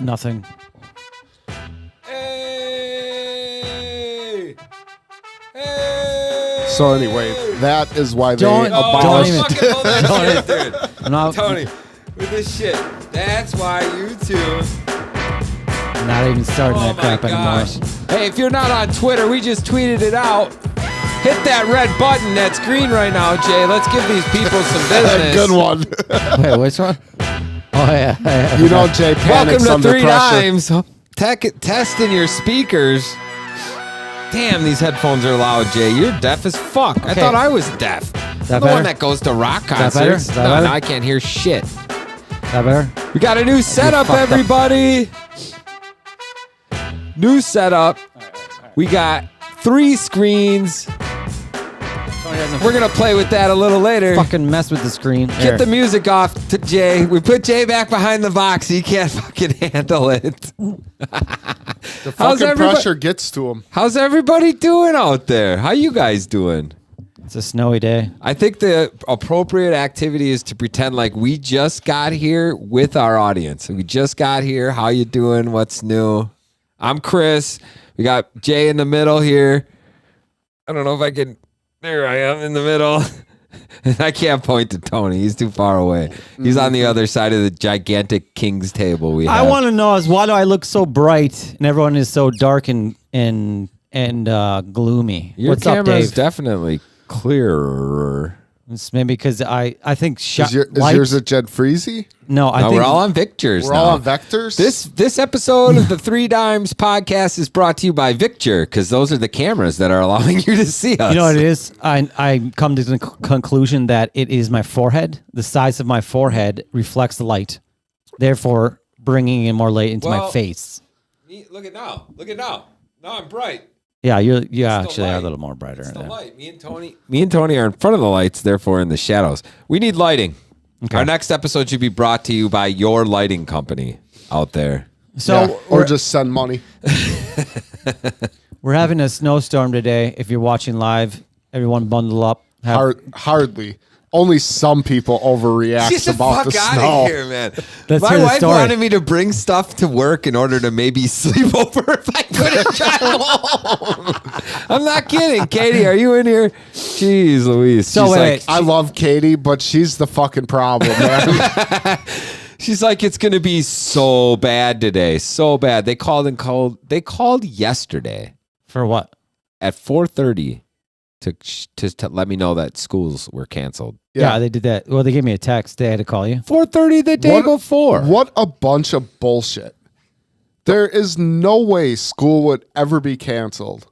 Nothing. Hey! Hey! So anyway, that is why they Don't abolished. even- Fucking hold that shit, dude. I'm not, Tony, with this shit. That's why you two. not even starting Oh that my crap gosh. anymore. Hey, if you're not on Twitter, we just tweeted it out. Hit that red button that's green right now, Jay. Let's give these people some business. Good one. Wait, which one? Oh, yeah. You know, Jay panics Welcome to under Three pressure. Dimes. Testing your speakers. Damn, these headphones are loud, Jay. You're deaf as fuck. I Okay. thought I was deaf. I'm the better? one that goes to rock that better? concerts. Is that No, better? I can't hear shit. That better? We got a new setup, fucked up. everybody. New setup. We got 3 screens. We're going to play with that a little later. Fucking mess with the screen. Get the music off to Jay. We put Jay back behind the box. He can't fucking handle it. The How's fucking everybody- pressure gets to him. How's everybody doing out there? How you guys doing? It's a snowy day. I think the appropriate activity is to pretend like we just got here with our audience. We just got here. How you doing? What's new? I'm Chris. We got Jay in the middle here. I don't know if I can. There I am in the middle. I can't point to Tony. He's too far away. He's on the other side of the gigantic king's table we have. I want to know is why do I look so bright and everyone is so dark and gloomy? Your What's up, camera is Dave? definitely clearer. It's maybe because I think Is yours a Jed Freezy? No, I No, think we're all on Victors We're now. all on vectors. This episode of the Three Dimes podcast is brought to you by Victor, because those are the cameras that are allowing you to see us. You know what it is? I come to the conclusion that it is my forehead. The size of my forehead reflects the light, therefore bringing in more light into my Well- face. Look at now. Look at now. Now I'm bright. Yeah, you the actually are a light. little more brighter. It's the than that. light. Me and Tony are in front of the lights, therefore in the shadows. We need lighting. Okay. Our next episode should be brought to you by your lighting company out there. So Yeah, or just send money. we're having a snowstorm today. If you're watching live, everyone bundle up. Hardly. Only some people overreact Get the about fuck the out snow. of here, man. Let's My hear the wife story. wanted me to bring stuff to work in order to maybe sleep over if I couldn't drive home. I'm not kidding. Katie, are you in here? Jeez Louise. So she's wait, like, I love Katie, but she's the fucking problem, man. she's like, it's going to be so bad today. So bad. They called yesterday for what? at 4:30 to let me know that schools were canceled. Yeah, they did that. Well, they gave me a text. They had to call you. 4:30 the day before. What a bunch of bullshit. There is no way school would ever be canceled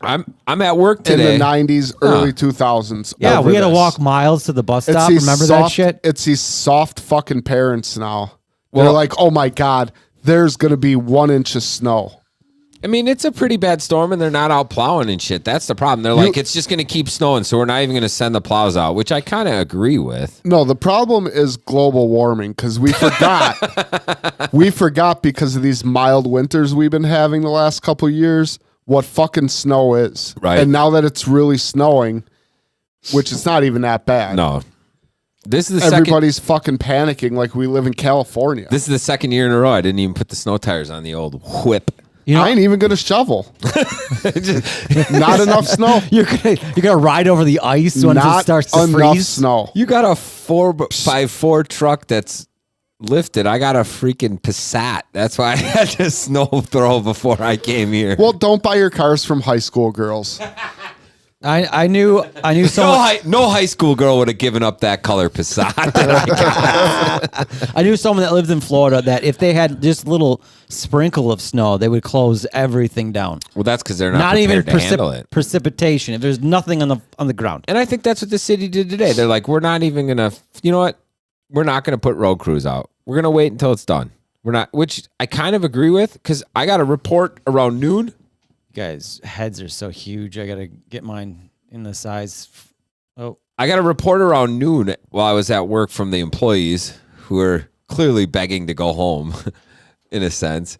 I'm at work in today. the 90s, early 2000s. Yeah, over we had to this. walk miles to the bus It's stop. these Remember soft, that shit? It's these soft fucking parents now. Well- They're like, oh my God, there's going to be 1 inch of snow. I mean, it's a pretty bad storm, and they're not out plowing and shit. That's the problem. They're like, it's just going to keep snowing, so we're not even going to send the plows out, which I kind of agree with. No, the problem is global warming because we forgot. We forgot because of these mild winters we've been having the last couple years what fucking snow is. Right. And now that it's really snowing, which it's not even that bad. No, this is the Everybody's fucking panicking like we live in California. This is the second year in a row I didn't even put the snow tires on the old whip. You know, I ain't even gonna shovel. Not enough snow. you're gonna ride over the ice once it Not starts to enough freeze. snow. You got a 4x4 truck that's lifted. I got a freaking Passat. That's why I had to snow throw before I came here. Well, don't buy your cars from high school girls. I knew someone. No high school girl would have given up that color Passat. I knew someone that lived in Florida that if they had just a little sprinkle of snow, they would close everything down. Well, that's because they're not Not even prepared to handle it. precipitation. If there's nothing on the ground. And I think that's what the city did today. They're like, we're not even gonna. You know what? We're not gonna put road crews out. We're gonna wait until it's done. We're not, which I kind of agree with because I got a report around noon. Guys, heads are so huge. I gotta get mine in the size. Oh, I got a report around noon while I was at work from the employees who are clearly begging to go home, in a sense.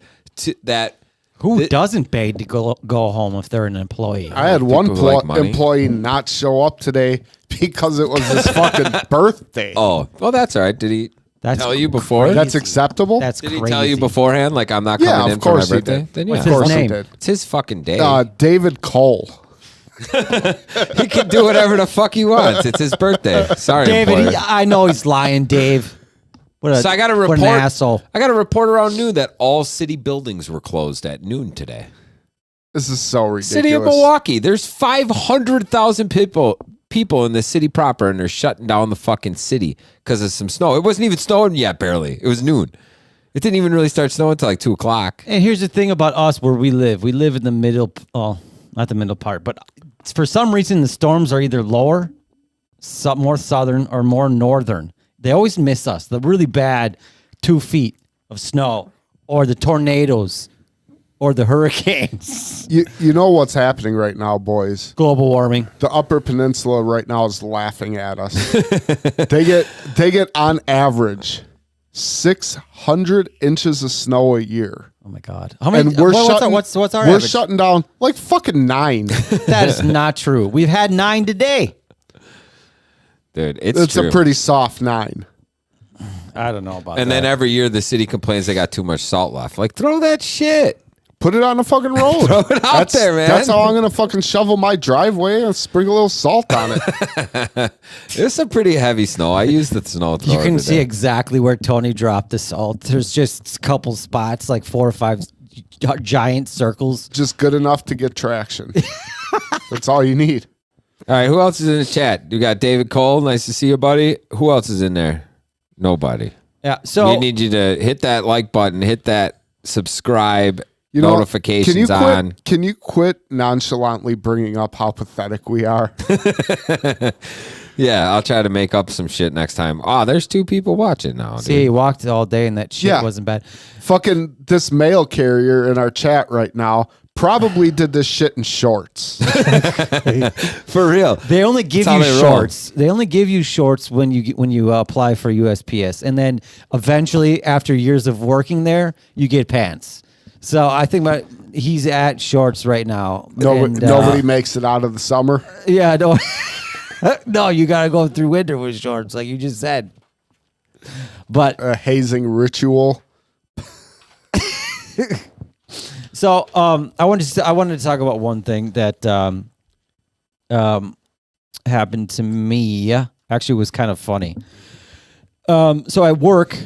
who doesn't pay to go home if they're an employee? I had one People who like money. employee not show up today because it was his fucking birthday. Oh, well, that's all right. Did he? That's Tell you before? That's acceptable? That's Did crazy. he tell you beforehand? Like, I'm not Yeah, coming of in for my course he birthday? did. Then What's yeah. his Of course he name? did. It's his fucking day. David Cole. He can do whatever the fuck he wants. It's his birthday. Sorry, David, employer. I know he's lying, Dave. What a, So I got a what report. an asshole. I got a report around noon that all city buildings were closed at noon today. This is so ridiculous. City of Milwaukee. There's 500,000 people in the city proper, and they're shutting down the fucking city because of some snow. It wasn't even snowing yet, barely. It was noon. It didn't even really start snowing until like 2 o'clock. And here's the thing about us where we live. We live in the middle, well, not the middle part, but for some reason the storms are either lower, more southern, or more northern. They always miss us. The really bad 2 feet of snow, or the tornadoes, or the hurricanes. You know what's happening right now, boys? Global warming. The Upper Peninsula right now is laughing at us. they get on average 600 inches of snow a year. Oh my God. How many? And we're what's shutting, what's our we're average? shutting down like fucking 9. That is not true. We've had 9 today. Dude, it's It's true. a pretty soft 9. I don't know about And that. then every year the city complains they got too much salt left. Like, throw that shit. Put it on the fucking road. Throw it out there, man. That's how I'm gonna fucking shovel my driveway and sprinkle a little salt on it. It's some pretty heavy snow. I used the snow thrower You can see today. exactly where Tony dropped the salt. There's just a couple spots, like 4 or 5 giant circles. Just good enough to get traction. That's all you need. All right, who else is in the chat? You got David Cole. Nice to see you, buddy. Who else is in there? Nobody. Yeah. So We need you to hit that like button, hit that subscribe, You know, notifications can you on. quit, Can you quit nonchalantly bringing up how pathetic we are? Yeah, I'll try to make up some shit next time. Oh, there's 2 people watching now, dude. see, he walked all day, and that shit Yeah. wasn't bad. Fucking this mail carrier in our chat right now probably did this shit in shorts. For real. They only give That's you how they roll. shorts. They only give you shorts when you apply for USPS, and then eventually, after years of working there, you get pants. So I think he's at shorts right now. And, Nobody makes it out of the summer. Yeah, no, no, you gotta go through winter with shorts, like you just said. But A hazing ritual. so I wanted to talk about one thing that happened to me. Actually, it was kind of funny. So at work,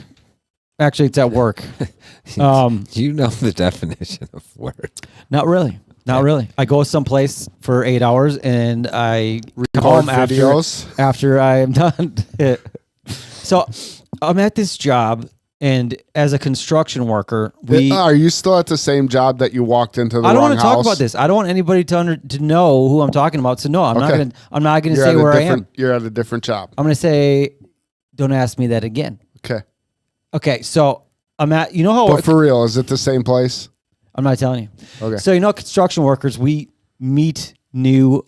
actually, it's at work. Do you know the definition of work? Not really. Not really. I go someplace for 8 hours and I come home videos. after I am done. So I'm at this job, and as a construction worker, Are you still at the same job that you walked into the I don't wrong want to talk house? about this. I don't want anybody to know who I'm talking about. So no, I'm not Okay. gonna You're say at a where I different- am. You're at a different job. I'm gonna say, don't ask me that again. Okay. Okay, so I'm at, you know how But for real, is it the same place? I'm not telling you. Okay. So construction workers, we meet new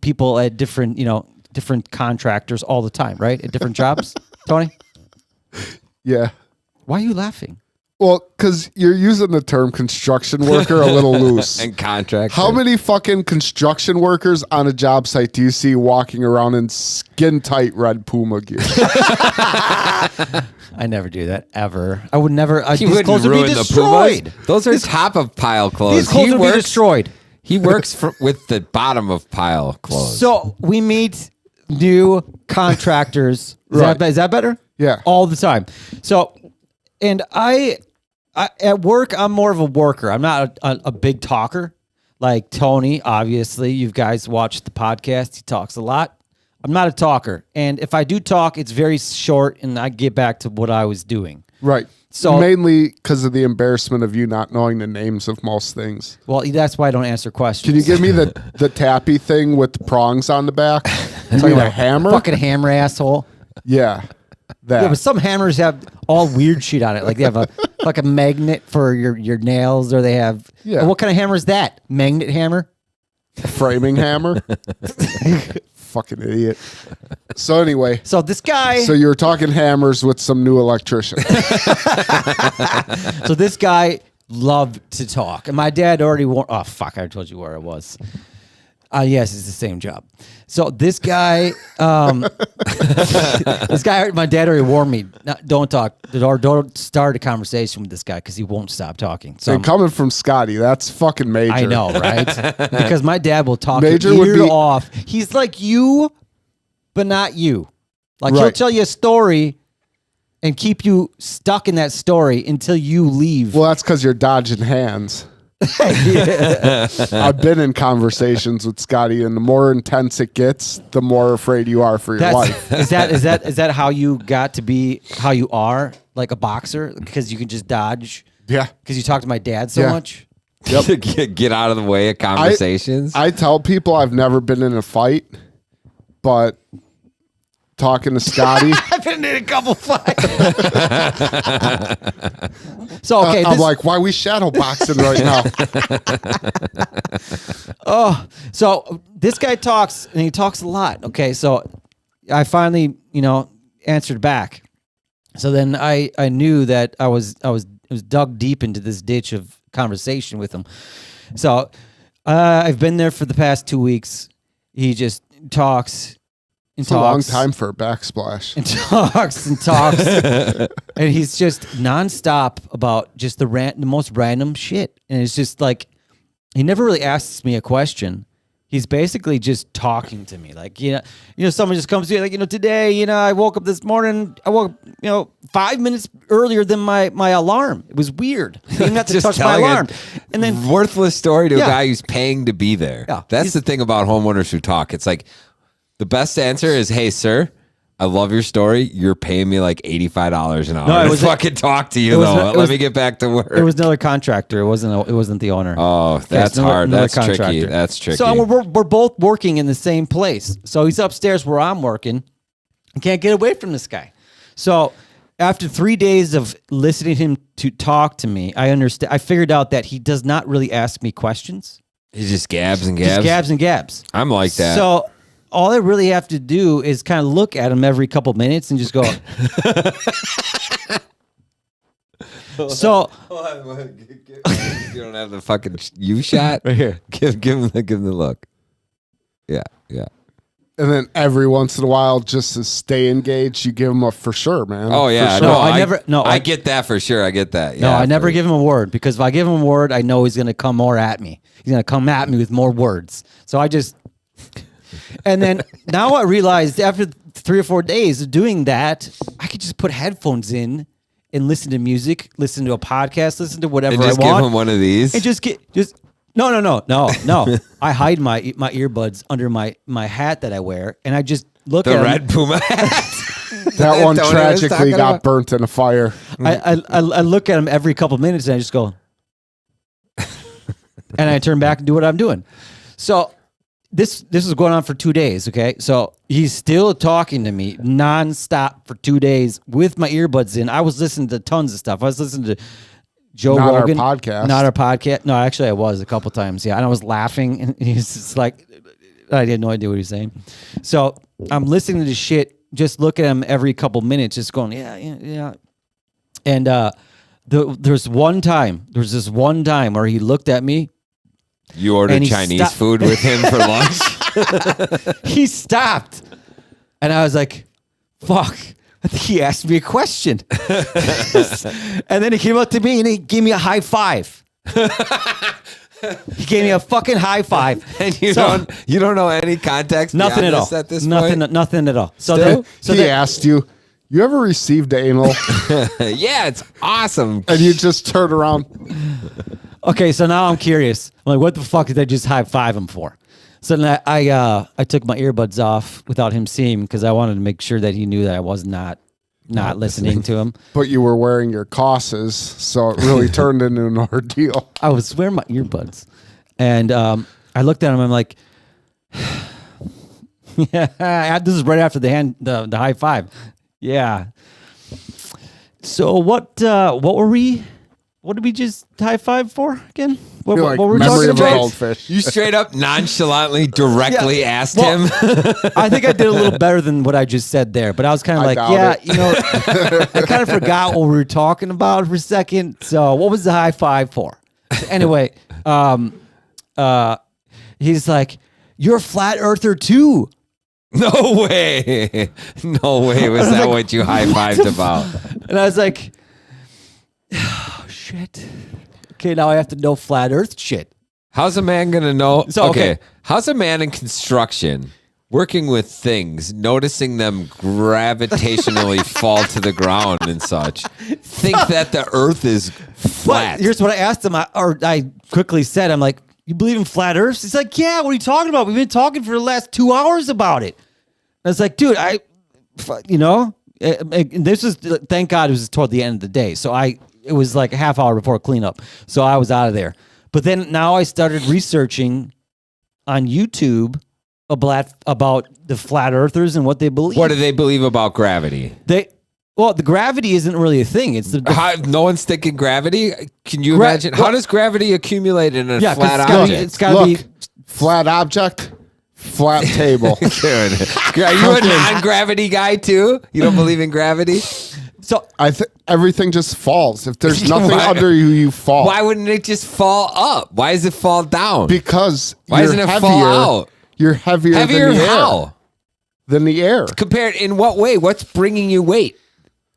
people at different contractors all the time, right? At different jobs. Tony, Yeah. why are you laughing? Well, because you're using the term construction worker a little loose. And contract. How many fucking construction workers on a job site do you see walking around in skin tight red Puma gear? I never do that ever. I would never. He These wouldn't clothes would be ruin the destroyed. Pumas. Those are top of pile clothes. These clothes would be destroyed. He works with the bottom of pile clothes. So we meet new contractors. Right. Is that better? Yeah. All the time. So, and I at work, I'm more of a worker. I'm not a big talker like Tony. Obviously, you guys watch the podcast. He talks a lot. I'm not a talker. And if I do talk, it's very short and I get back to what I was doing. Right. So- mainly because of the embarrassment of you not knowing the names of most things. Well, that's why I don't answer questions. Can you give me the tappy thing with the prongs on the back? You mean a hammer? Fucking hammer, asshole. Yeah. That. Yeah, but some hammers have all weird shit on it. Like they have a like a magnet for your nails, or they have. Yeah. What kind of hammer is that? Magnet hammer? framing hammer. Fucking idiot. So anyway, So this guy. so you were talking hammers with some new electrician. So this guy loved to talk, and my dad already warned. Oh fuck! I told you where I was. Yes, it's the same job. So this guy, my dad already warned me, don't talk, or don't start a conversation with this guy because he won't stop talking. So And coming from Scotty, that's fucking major. I know, right? Because my dad will talk Major your would ear be- off. He's like you, but not you. Like he'll Right. tell you a story and keep you stuck in that story until you leave. Well, that's because you're dodging hands. I've been in conversations with Scotty, and the more intense it gets, the more afraid you are for your life. Is that how you got to be how you are, like a boxer? Because you can just dodge. Yeah. Because you talk to my dad so Yeah. much. Get out of the way of conversations. I tell people I've never been in a fight, but talking to Scotty, I've been in a couple fights. So okay, I'm like, why are we shadow boxing right now? so this guy talks and he talks a lot. Okay, so I finally, answered back. So then I knew that I was dug deep into this ditch of conversation with him. So I've been there for the past 2 weeks. He just talks and It's a long talks time for a backsplash. and talks and talks, and he's just nonstop about just the most random shit. And it's just like he never really asks me a question. He's basically just talking to me, like someone just comes to you, like today, I woke up this morning. I woke up, 5 minutes earlier than my alarm. It was weird. I didn't have to Just touch my telling a alarm, and then worthless story to a Yeah. guy who's paying to be there. Yeah. That's the thing about homeowners who talk. It's like the best answer is, "Hey, sir, I love your story. You're paying me like $85 an hour No, it to was fucking talk to you, it was- though. it Let was- me get back to work." it was another contractor. It wasn't the owner. Oh, that's another- hard. another That's tricky. contractor. That's tricky. So we're both working in the same place. So he's upstairs where I'm working. I can't get away from this guy. So after 3 days of listening to him to talk to me, I figured out that he does not really ask me questions. He just gabs and gabs. Just gabs and gabs. I'm like that. So all I really have to do is kind of look at him every couple minutes and just go. So you don't have the fucking you shot right here. Give him the look. Yeah. And then every once in a while, just to stay engaged, you give them a for sure, man. Oh yeah. For sure. No, I never- no, I I- get that for sure. I get that. No, Yeah, I never for- give him a word because if I give him a word, I know he's going to come more at me. He's going to come at me with more words. So I just, and then now I realized after 3 or 4 days of doing that, I could just put headphones in and listen to music, listen to a podcast, listen to whatever And just I give want, him one of these. and just no. I hide my earbuds under my hat that I wear, and I just look the at 'em. red Puma hat. That one Tony was tragically talking got about? burnt in a fire. I look at him every couple minutes and I just go, and I turn back and do what I'm doing. So this is going on for 2 days. Okay, so he's still talking to me nonstop for 2 days with my earbuds in. I was listening to tons of stuff. I was listening to Joe Not our Rogan, podcast. not our podcast. No, actually, I was a couple times. Yeah, and I was laughing, and he's just like, I had no idea what he was saying. So I'm listening to this shit, just look at him every couple minutes, just going, yeah. And there's this one time where he looked at me. You ordered And he Chinese stopped- food with him for lunch. He stopped, and I was like, "Fuck." I think he asked me a question. And then he came up to me and he gave me a high five. He gave me a fucking high five. And you So- don't know any context. Nothing beyond at all. this At this nothing, point? nothing at all. So Still? He asked you, "You ever received anal?" Yeah, it's awesome. And you just turn around. okay, so now I'm curious. I'm like, what the fuck did I just high five him for? So then I took my earbuds off without him seeing because I wanted to make sure that he knew that I was not listening to him. But you were wearing your COSs, so it really turned into an ordeal. I was wearing my earbuds, and I looked at him. I'm like, yeah. This is right after the high five. Yeah. So what were we? What did we just high five for again? What, You're what like, were we memory talking of a about? goldfish. You straight up nonchalantly directly Yeah. asked Well, him. I think I did a little better than what I just said there, but I was kind of I like, doubt yeah, it. I kind of forgot what we were talking about for a second. So what was the high five for? So anyway, he's like, you're a flat earther too. No way. No way. Was that what you high-fived about? And I was like, oh, shit. Okay, now I have to know flat earth shit. How's a man going to know? So, okay. How's a man in construction working with things, noticing them gravitationally fall to the ground and such, think that the earth is flat? But here's what I asked him, I quickly said, I'm like, you believe in flat earth? He's like, yeah, what are you talking about? We've been talking for the last 2 hours about it. I was like, dude, this was, thank God it was toward the end of the day. So it was like a half hour before cleanup. So I was out of there. But then now I started researching on YouTube about the flat earthers and what they believe. What do they believe about gravity? Well, the gravity isn't really a thing. It's No one's thinking gravity? Can you imagine? How does gravity accumulate in a flat object? It's got to be flat object, flat table. Dude, are you a non-gravity guy too? You don't believe in gravity? So I think everything just falls. If there's nothing under you, you fall. Why wouldn't it just fall up? Why does it fall down? Because why doesn't it fall out? You're heavier than the how? air. Than the air. Compared in what way? What's bringing you weight?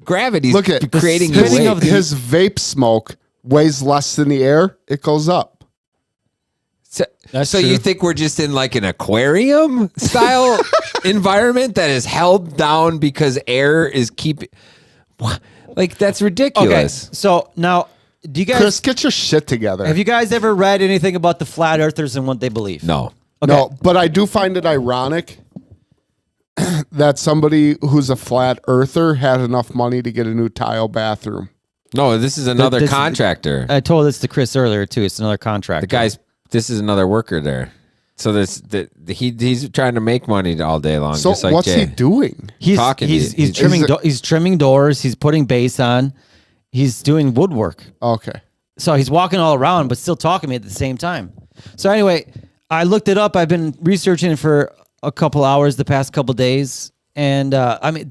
Gravity's creating you weight. His vape smoke weighs less than the air. It goes up. So you think we're just in like an aquarium style environment that is held down because air is keeping... Like, that's ridiculous. Okay, so now, do you guys... Chris, get your shit together. Have you guys ever read anything about the flat earthers and what they believe? No. Okay. No, but I do find it ironic that somebody who's a flat earther had enough money to get a new tile bathroom. No, this is another contractor. I told this to Chris earlier, too. It's another contractor. This is another worker there. So he's trying to make money all day long. So just like what's Jay. he doing? He's trimming doors. He's putting bass on. He's doing woodwork. Okay. So he's walking all around, but still talking to me at the same time. So anyway, I looked it up. I've been researching it for a couple hours the past couple days, and I mean,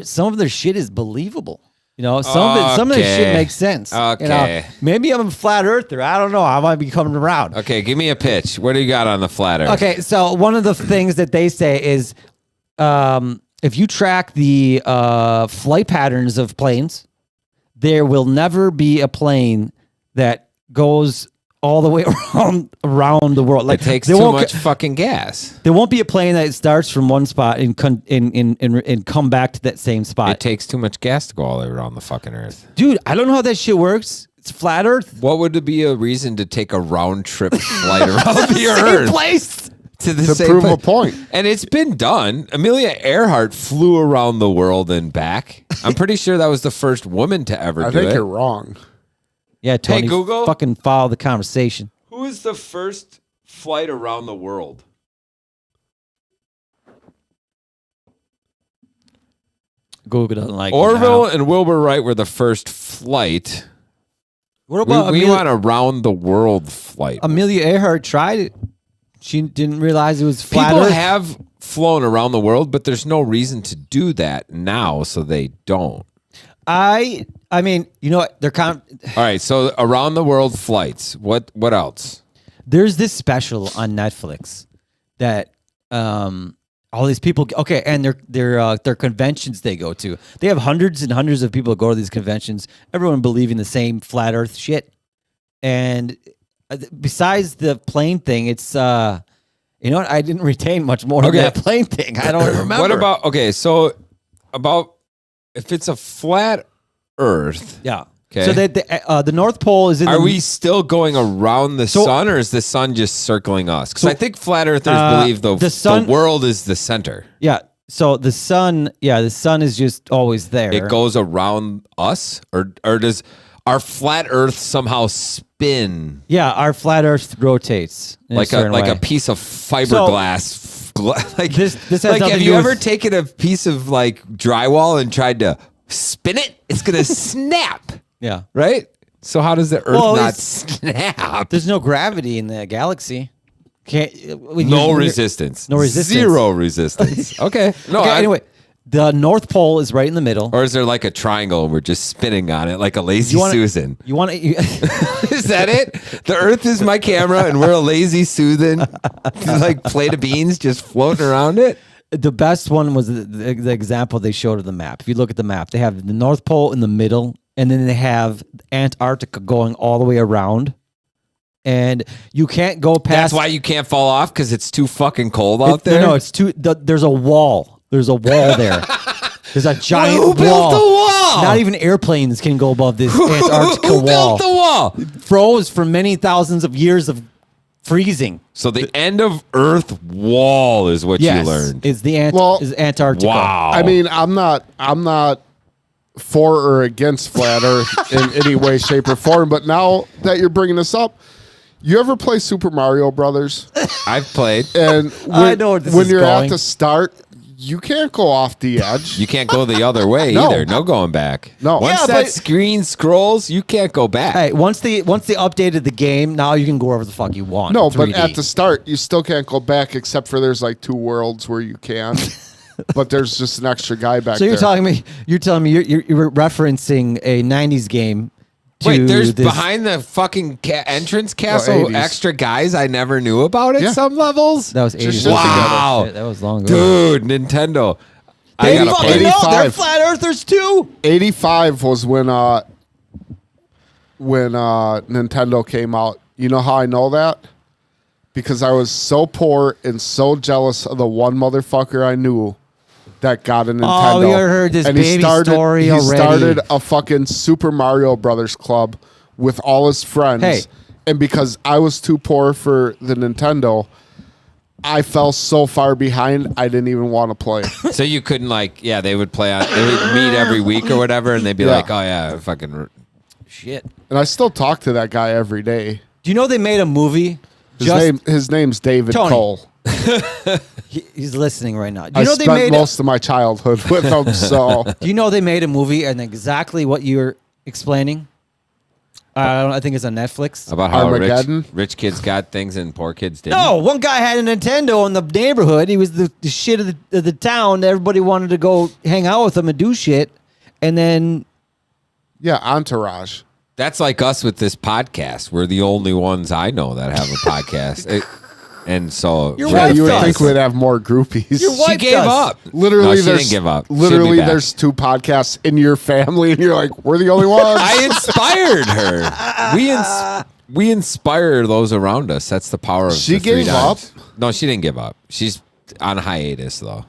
some of their shit is believable. Some of this shit makes sense. Okay. Maybe I'm a flat earther. I don't know. I might be coming around. Okay, give me a pitch. What do you got on the flat earth? Okay, so one of the things that they say is if you track the flight patterns of planes, there will never be a plane that goes all the way around the world. Like it takes too much fucking gas. There won't be a plane that starts from one spot and come back to that same spot. It takes too much gas to go all the way around the fucking earth. Dude, I don't know how that shit works. It's flat earth. What would be a reason to take a round trip flight around the earth? Same place. To prove a point. And it's been done. Amelia Earhart flew around the world and back. I'm pretty sure that was the first woman to ever do it. I think you're wrong. Yeah, Tony, hey, Google, fucking follow the conversation. Who is the first flight around the world? Google doesn't like Orville and Wilbur Wright were the first flight. What about we want a round the world flight? Amelia Earhart tried it. She didn't realize it was flat People earth. have flown around the world, but there's no reason to do that now, so they don't. I mean, you know what? All right, so around the world flights. What else? There's this special on Netflix that all these people and their conventions they go to. They have hundreds and hundreds of people go to these conventions. Everyone believing the same flat earth shit. And besides the plane thing, it's you know what? I didn't retain much more of that plane thing. I don't remember. What about if it's a flat Earth? Yeah. Okay. So the North Pole is in. Are we still going around the sun, or is the sun just circling us? Because I think flat Earthers believe the world is the center. Yeah. So the sun is just always there. It goes around us, or does our flat Earth somehow spin? Yeah, our flat Earth rotates like a piece of fiberglass. Like this has have you ever taken a piece of like drywall and tried to spin it? It's gonna snap. Yeah. Right? So how does the Earth not snap? There's no gravity in the galaxy. No resistance. No resistance. Zero resistance. Okay. No. Okay, anyway, The North Pole is right in the middle. Or is there like a triangle and we're just spinning on it like a lazy You wanna- Susan? You want to? Is that it? The Earth is my camera and we're a lazy Susan, like plate of beans just floating around it. The best one was the example they showed of the map. If you look at the map, they have the North Pole in the middle, and then they have Antarctica going all the way around. And you can't go past. That's why you can't fall off because it's too fucking cold out there. No, it's too. There's a wall. There's a wall there. There's a giant Who wall. built the wall? Not even airplanes can go above this Antarctica Who wall. built the wall? Froze for many thousands of years of freezing. So the end of Earth wall is what Yes, you learned. is the is Antarctica. Wow. I mean, I'm not for or against flat Earth in any way, shape, or form. But now that you're bringing this up, you ever play Super Mario Brothers? I've played. And I know where this when is you're going. at the start, you can't go off the edge. You can't go the other way No. either. No going back. No. Once Yeah, that but- screen scrolls, you can't go back. Hey, once they updated the game, now you can go wherever the fuck you want. No, in but 3D. at the start, you still can't go back except for there's like 2 worlds where you can. But there's just an extra guy back so there. you're telling me you're referencing a '90s game. To Wait, there's this, behind the fucking entrance castle 80s. extra guys I never knew about at Yeah. some levels. that was Just 80s. wow. Shit, that was long ago. Dude, Nintendo. They I gotta fucking play. know they're 85. flat earthers too. 85 was when Nintendo came out. You know how I know that? Because I was so poor and so jealous of the one motherfucker I knew that got a Nintendo. we heard this baby story he already. started a fucking Super Mario Brothers club with all his friends. Hey. And because I was too poor for the Nintendo, I fell so far behind I didn't even want to play. So you couldn't they would play on, they would meet every week or whatever, and they'd be Yeah. like, oh yeah, fucking Shit. And I still talk to that guy every day. Do you know they made a movie? His name's David Tony. Cole. He's listening right now. Do I you know they spent made? most of my childhood with him, so Do you know they made a movie and exactly what you're explaining? I think it's on Netflix. about how Armageddon? rich kids got things and poor kids didn't. No, one guy had a Nintendo in the neighborhood. He was the shit of the town. Everybody wanted to go hang out with him and do shit. And then yeah, Entourage. That's like us with this podcast. We're the only ones I know that have a podcast. And so Your Yeah, wife you would does. think we'd have more groupies. Your she wife gave does. up. Literally, No, she there's didn't give up. She'll be Literally, back. there's 2 podcasts in your family, and you're like, we're the only ones. I inspired her. We inspire those around us. That's the power of She the 3 gave up? dimes. No, she didn't give up. She's on hiatus though.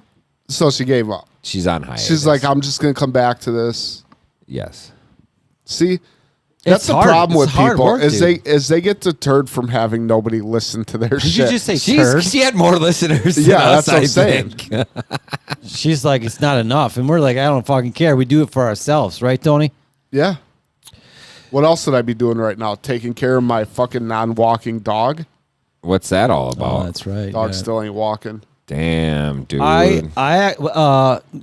So she gave up. She's on hiatus. She's like, I'm just gonna come back to this. yes. See, that's It's the hard. problem It's with hard people work, is dude. they get deterred from having nobody listen to their did shit. you just say turd? She had more listeners than Yeah, us, that's what I'm I saying. think. She's like, it's not enough. And we're like, I don't fucking care. We do it for ourselves. Right, Tony? Yeah. What else would I be doing right now? Taking care of my fucking non-walking dog. What's that all about? right. Dog still ain't walking. Damn, dude.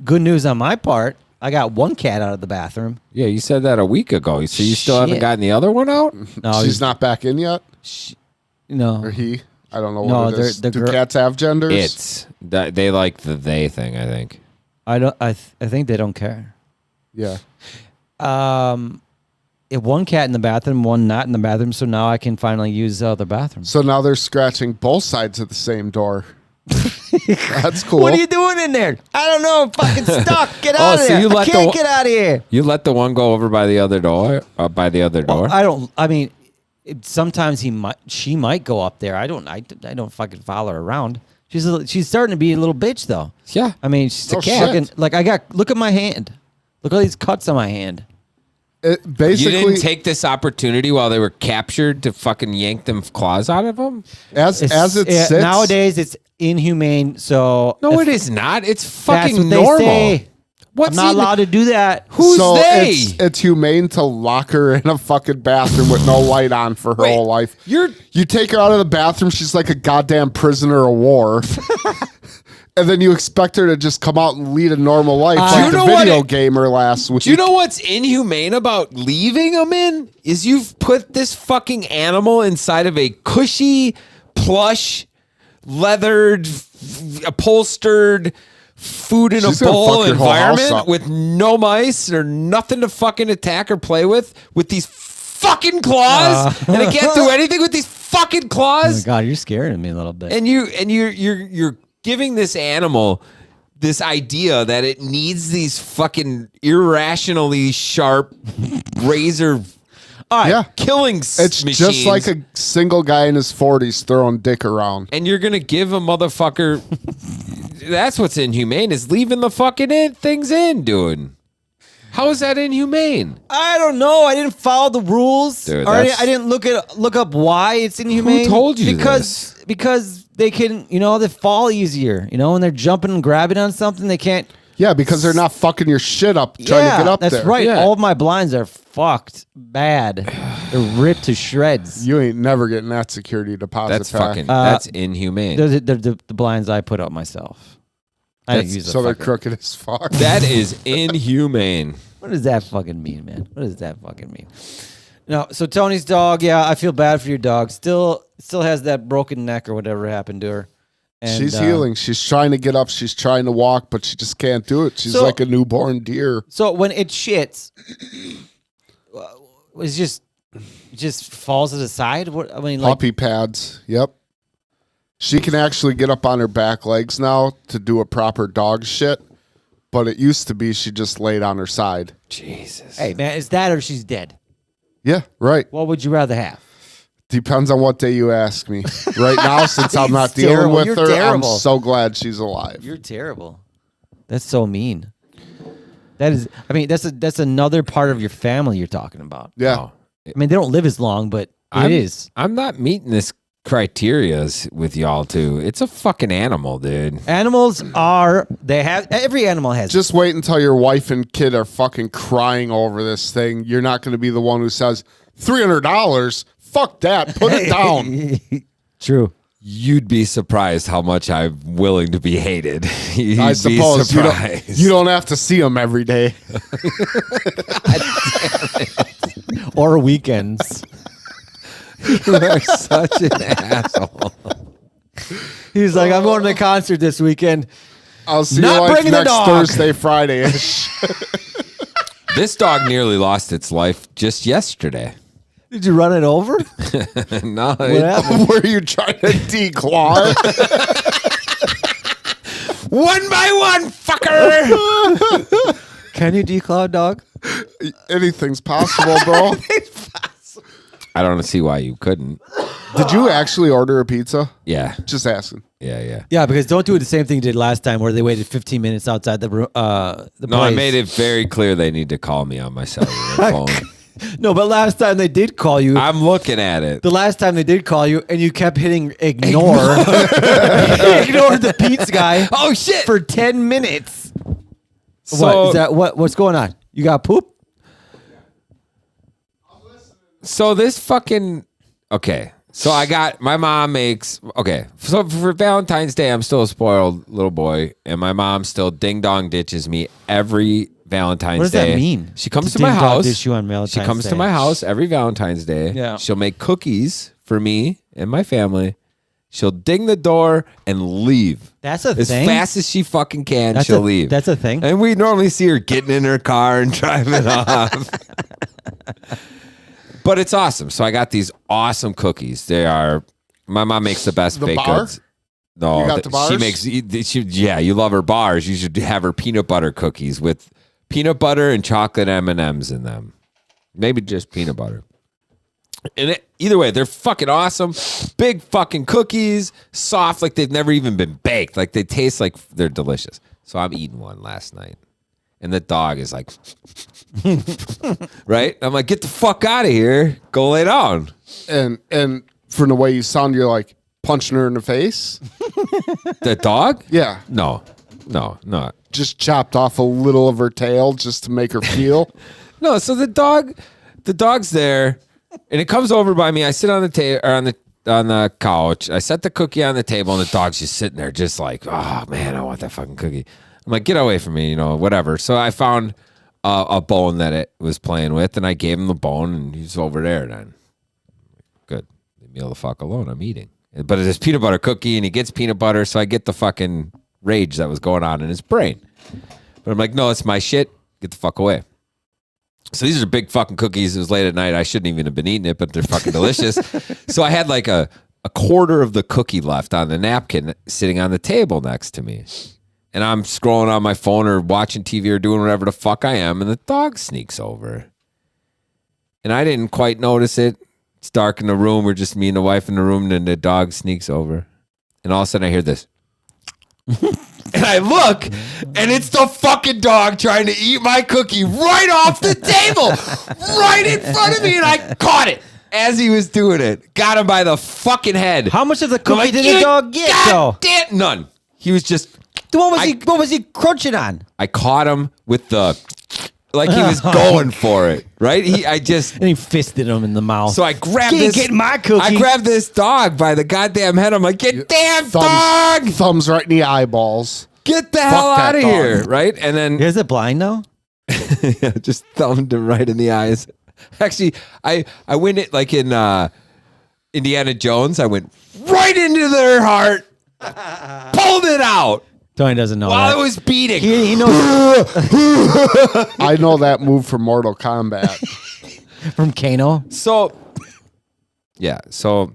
Good news on my part. I got one cat out of the bathroom. Yeah, you said that a week ago. So you still haven't Shit. gotten the other one out? No, She's not back in yet, no. or he. I don't know No, what it is. they're Do gir- cats have genders? It's they like the they thing, I think. I don't. I think they don't care. Yeah. One cat in the bathroom, one not in the bathroom. So now I can finally use the bathroom. So now they're scratching both sides of the same door. That's cool. What are you doing in there? I don't know. I'm fucking stuck. Get Oh, out of so there. you I let the can't one- get out of here. You let the one go over by the other door? By the other door? I don't. I mean, sometimes she might go up there. I don't fucking follow her around. She's starting to be a little bitch though. Yeah. I mean, she's Oh, a cat. shit. Look at my hand. Look at all these cuts on my hand. It You basically, didn't take this opportunity while they were captured to fucking yank them claws out of them? as it sits. Nowadays, it's inhumane. So No, it is not. It's that's fucking what normal. they say. What's I'm not in- allowed to do that. Who's so they? It's humane to lock her in a fucking bathroom with no light on for her Wait, whole life. you're- You take her out of the bathroom, she's like a goddamn prisoner of war. And then you expect her to just come out and lead a normal life Do like you the know what video it- gamer last week. Do you know what's inhumane about leaving them in? Is you've put this fucking animal inside of a cushy, plush, leathered, upholstered, food in She's a gonna bowl fuck your whole house environment up. with no mice or nothing to fucking attack or play with these fucking claws, and it can't do anything with these fucking Oh my claws. God, you're scaring me a little bit. And you're giving this animal this idea that it needs these fucking irrationally sharp razor Yeah. killing It's machines. just like a single guy in his 40s throwing dick around. And you're gonna give a motherfucker. That's what's inhumane, is leaving the fucking things in, dude. How is that inhumane? I don't know. I didn't follow the rules. Dude, Or I that's- didn't look up why it's inhumane. Who told you Because they can, they fall easier. When they're jumping and grabbing on something, they can't. Yeah, because they're not fucking your shit up trying to get up that's there. right. Yeah. All of my blinds are fucked bad. They're ripped to shreds. You ain't never getting that security deposit That's back. fucking. That's inhumane. They're the blinds I put up myself. I didn't use So they're fucking. crooked as fuck. That is inhumane. What does that fucking mean, man? What does that fucking mean? No, so Tony's dog, yeah, I feel bad for your dog. Still has that broken neck or whatever happened to her. And, She's healing. She's trying to get up. She's trying to walk, but she just can't do it. She's So- like a newborn deer. So when it shits, it just falls to the side. What I mean, like Puppy pads. Yep. She can actually get up on her back legs now to do a proper dog shit. But it used to be she just laid on her side. Jesus. hey man, is that or she's dead? Yeah, right. What would you rather have? Depends on what day you ask me. Right now, since I'm not It's dealing terrible. with You're her, terrible. I'm so glad she's alive. You're terrible. That's so mean. That is. I mean, that's another part of your family you're talking about. Yeah. Oh. I mean, they don't live as long, but it is. I'm not meeting this criterias with y'all too. It's a fucking animal, dude. Animals are. They have. Every animal has. Just wait until your wife and kid are fucking crying over this thing. You're not going to be the one who says, $300? Fuck that. Put it down. True. You'd be surprised how much I'm willing to be hated. You'd I be suppose surprised. you don't have to see them every day. Or weekends. You are such an asshole. He's like, I'm going to the concert this weekend. I'll see Not your wife bringing the next dog. Thursday, Friday-ish. This dog nearly lost its life just yesterday. Did you run it over? No, What happened? Were you trying to declaw it? one by one, fucker. Can you declaw a dog? Anything's possible, bro. I don't see why you couldn't. Did you actually order a pizza? Yeah, Just asking. yeah. Yeah, because don't do the same thing you did last time where they waited 15 minutes outside the room. The No, I place. made it very clear they need to call me on my cellular phone. No, but last time they did call you. I'm looking at it. The last time they did call you, and you kept hitting ignore. Ignored the pizza guy Oh shit! for 10 minutes. So, What is that? What's going on? You got poop? so this fucking okay. So I got my mom makes okay. So for Valentine's Day, I'm still a spoiled little boy, and my mom still ding dong ditches me every Valentine's What does Day. that mean? She comes To to my ding dong house. dish you on She Valentine's comes to Day. my house every Valentine's Day. Yeah. She'll make cookies for me and my family. She'll ding the door and leave. That's a As thing. fast as she fucking can, That's she'll a- leave. that's a thing? And we normally see her getting in her car and driving off. But it's awesome. So I got these awesome cookies. They are, my mom makes the best The baked bar? goods. No, You got the she bars? makes, yeah, you love her bars. You should have her peanut butter cookies with peanut butter and chocolate M&Ms in them. Maybe just peanut butter. And either way, they're fucking awesome. Big fucking cookies, soft, like they've never even been baked. Like they taste like they're delicious. So I'm eating one last night. And the dog is like, right? I'm like, get the fuck out of here. Go lay down. And from the way you sound, you're like punching her in the face. The dog? Yeah. No. Just chopped off a little of her tail just to make her feel. No, so the dog's there, and it comes over by me. I sit on the table or on the couch. I set the cookie on the table, and the dog's just sitting there, just like, oh man, I want that fucking cookie. I'm like, get away from me, whatever. So I found a bone that it was playing with, and I gave him the bone, and he's over there. Then, good, leave me the fuck alone. I'm eating, but it's peanut butter cookie, and he gets peanut butter, so I get the fucking rage that was going on in his brain. But I'm like, no, it's my shit. Get the fuck away. So these are big fucking cookies. It was late at night. I shouldn't even have been eating it, but they're fucking delicious. So I had like a quarter of the cookie left on the napkin sitting on the table next to me. And I'm scrolling on my phone or watching TV or doing whatever the fuck I am, and the dog sneaks over. And I didn't quite notice it. It's dark in the room. We're just me and the wife in the room, and then the dog sneaks over. And all of a sudden I hear this. And I look, and it's the fucking dog trying to eat my cookie right off the table, right in front of me, and I caught it as he was doing it. Got him by the fucking head. How much of the I'm cookie like, did "You the dog get, God though? damn, none. He was just. What was he crunching on? I caught him with the, like he was going for it, right? And he fisted him in the mouth. So I grabbed Can't this. get my cookie. I grabbed this dog by the goddamn head. I'm like, get damn dog! Thumbs right in the eyeballs. Get the hell that out of dog. here, right? And then Is it blind now? just thumbed him right in the eyes. Actually, I went it like in Indiana Jones. I went right into their heart, pulled it out Tony doesn't know while that. I was beating. He knows I know that move from Mortal Kombat. from Kano. So, yeah. So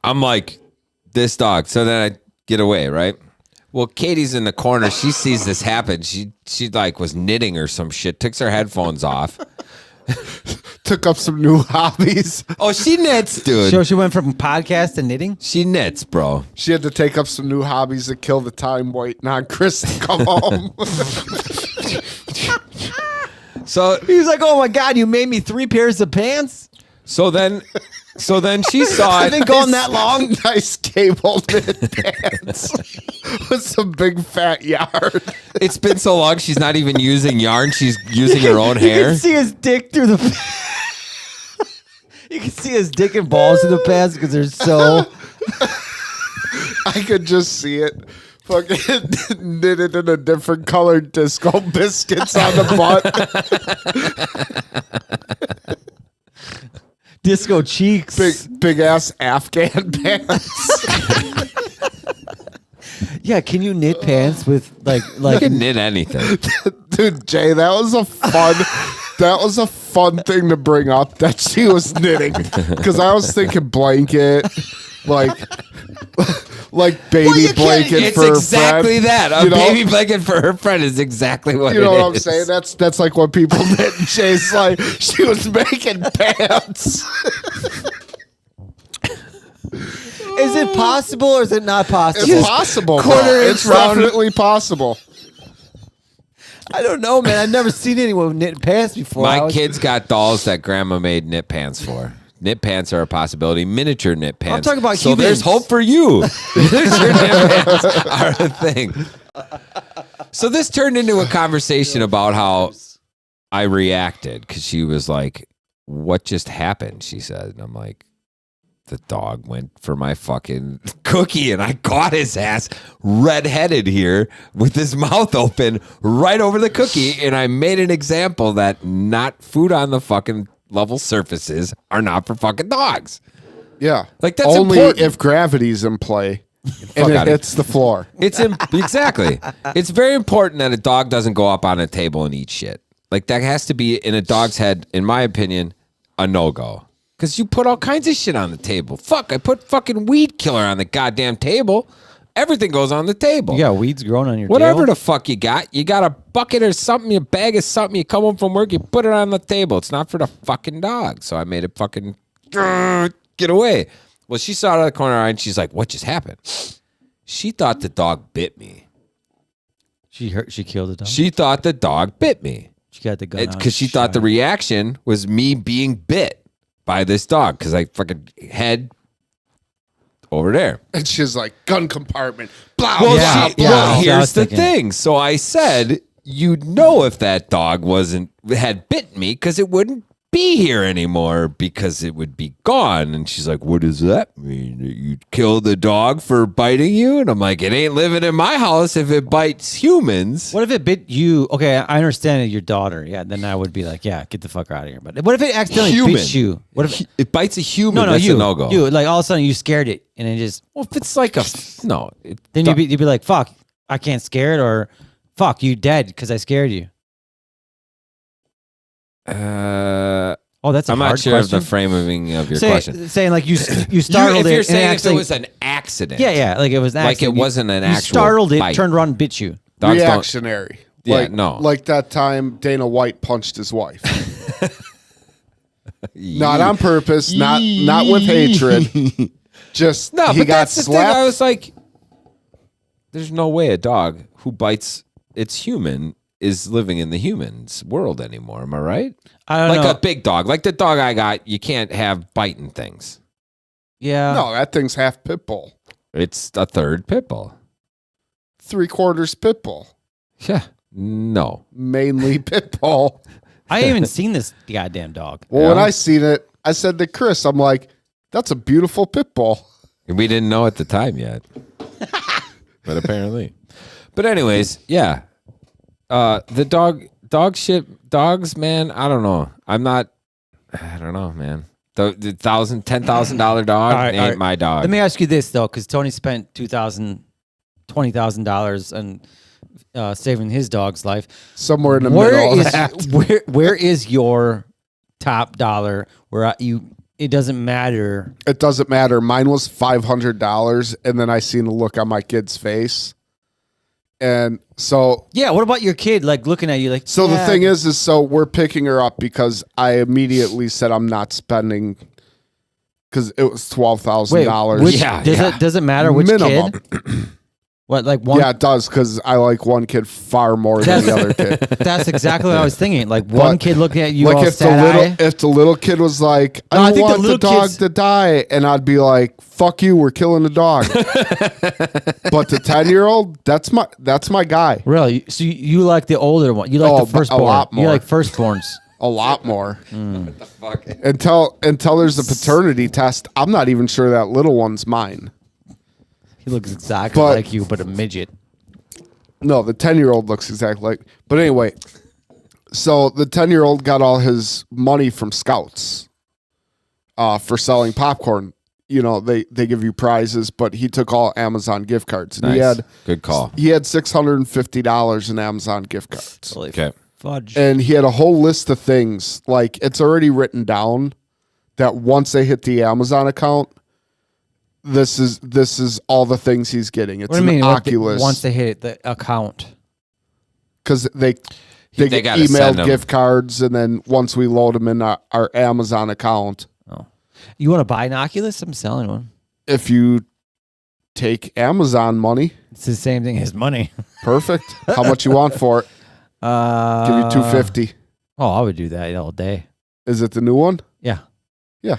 I'm like, this dog. So then I get away, right? Well, Katie's in the corner. She sees this happen. She like was knitting or some shit. Takes her headphones off. Took up some new hobbies. Oh, she knits, dude. So she went from podcast to knitting? She knits, bro. She had to take up some new hobbies to kill the time waiting on Chris to come home. So He was like, oh my God, you made me 3 pairs of pants? so then she saw I've it. been going that long. Nice cable knit pants with some big fat yard. It's been so long. She's not even using yarn. She's using her own You hair. can see his dick through the. You can see his dick and balls in the pants because they're so. I could just see it. Fucking knitted in a different colored disco biscuits on the butt. Disco cheeks. Big ass Afghan pants. Yeah, can you knit pants with You like can knit anything. Dude, Jay, that was a fun thing to bring up that she was knitting. Because I was thinking blanket, like baby blanket It's for her exactly friend. that. A You know? baby blanket for her friend is exactly what You know it what I'm is. saying? That's like what people knit. And Jay's like, she was making pants. is it possible or is it not possible? It's possible. quarter Bro. inch It's round. definitely possible. I don't know, man. I've never seen anyone knit pants before. My kids got dolls that grandma made knit pants for. Knit pants are a possibility. Miniature knit pants. talking about so there's humans. hope for you. Miniature knit pants are a thing. So this turned into a conversation about how I reacted because she was like, "What just happened?" She said, and I'm like, "The dog went for my fucking cookie, and I caught his ass red-headed here with his mouth open right over the cookie, and I made an example that not food on the fucking level surfaces are not for fucking dogs. Yeah. Like, that's only important. if gravity's in play and Fuck it outta hits the floor. Exactly. It's very important that a dog doesn't go up on a table and eat shit. Like, that has to be in a dog's head, in my opinion, a no-go. Because you put all kinds of shit on the table. Fuck, I put fucking weed killer on the goddamn table. Everything goes on the table. You got weeds growing on your Whatever tail? the fuck you got a bucket or something, a bag of something, you come home from work, you put it on the table. It's not for the fucking dog. So I made it fucking get away. Well, she saw it out of the corner of her eye and she's like, what just happened? She thought the dog bit me. She killed the dog. She thought the dog bit me. She got the gun out Because she thought the reaction was me being bit by this dog. Because I fucking head over there. And she's like, gun compartment. Blah, Well, Yeah, blah, yeah. blah. I was here's the thinking. thing. So I said, you'd know if that dog had bitten me because it wouldn't be here anymore because it would be gone. And she's like, what does that mean? That you killed the dog for biting you? And I'm like, it ain't living in my house if it bites humans. What if it bit you? Okay, I understand it, your daughter. Yeah, then I would be like, yeah, get the fuck out of here. But what if it accidentally Human. bit you? What if It bites a human. no, That's you, a no-go. you like all of a sudden you scared it and it just Well, if it's like a no, then you'd be like, fuck, I can't scare it, or fuck, you dead because I scared you? Oh, that's a I'm hard not sure question. of the framing of your question. Saying like you You, startled if it. you're and saying if actually, it was an accident. yeah, like it was an Like accident. it wasn't an you actual startled it, bite. turned around and bit you. Dogs don't- Reactionary. Yeah, no. Like that time Dana White punched his wife. Not on purpose, not with hatred. Just No, he but got that's the thing. I slapped. was like, there's no way a dog who bites its human is living in the human's world anymore. Am I right? I don't Like know. a big dog, like the dog I got, you can't have biting things. Yeah. No, that thing's half pit bull. It's a third pit bull. 3/4 pit bull. Yeah. No. Mainly pit bull. I ain't even seen this goddamn dog. Well, when Yeah. I seen it, I said to Chris, I'm like, that's a beautiful pit bull. We didn't know at the time yet. But apparently. But anyways, yeah. The dogs, man, I don't know. I don't know, man. The $10,000 dog All right, ain't all right. my dog. Let me ask you this though, because Tony spent $20,000 on saving his dog's life. Somewhere in the Where middle is of that. where is your top dollar? Where it doesn't matter. It doesn't matter. Mine was $500, and then I seen the look on my kid's face. And so Yeah. What about your kid? Like looking at you, like. So the yeah, thing is so we're picking her up because I immediately said I'm not spending because it was $12,000. Which, Yeah, does it matter which Minimum. kid? What, like one? Yeah, it does because I like one kid far more than the other kid. That's exactly what I was thinking. Like one But, kid looking at you Like all if sad the little kid was like, No, I I think the want the little dog kids- to die, and I'd be like, fuck you, we're killing the dog. But the 10-year-old, that's my guy. Really? So you like the older one? You like Oh, the but a firstborn? lot You more. like firstborns? A lot more. Fuck. Until there's a paternity test, I'm not even sure that little one's mine. He looks exactly But- like you, but a midget. No, the 10-year-old looks exactly like. But anyway, so the 10-year-old got all his money from Scouts for selling popcorn. You know, they give you prizes, but he took all Amazon gift cards. And Nice. Good call. he had $650 in Amazon gift cards. Holy Okay. fudge! And he had a whole list of things. Like, it's already written down that once they hit the Amazon account, this is all the things he's getting. It's What do you an mean? Oculus. Once they hit the account, Because they They get gotta send emailed 'em. gift cards, and then once we load them in our Amazon account, you want to buy an Oculus? I'm selling one. if you take Amazon money, It's the same thing as money. perfect. How much you want for it? Give you $250. Oh, I would do that all day. Is it the new one? Yeah. Yeah,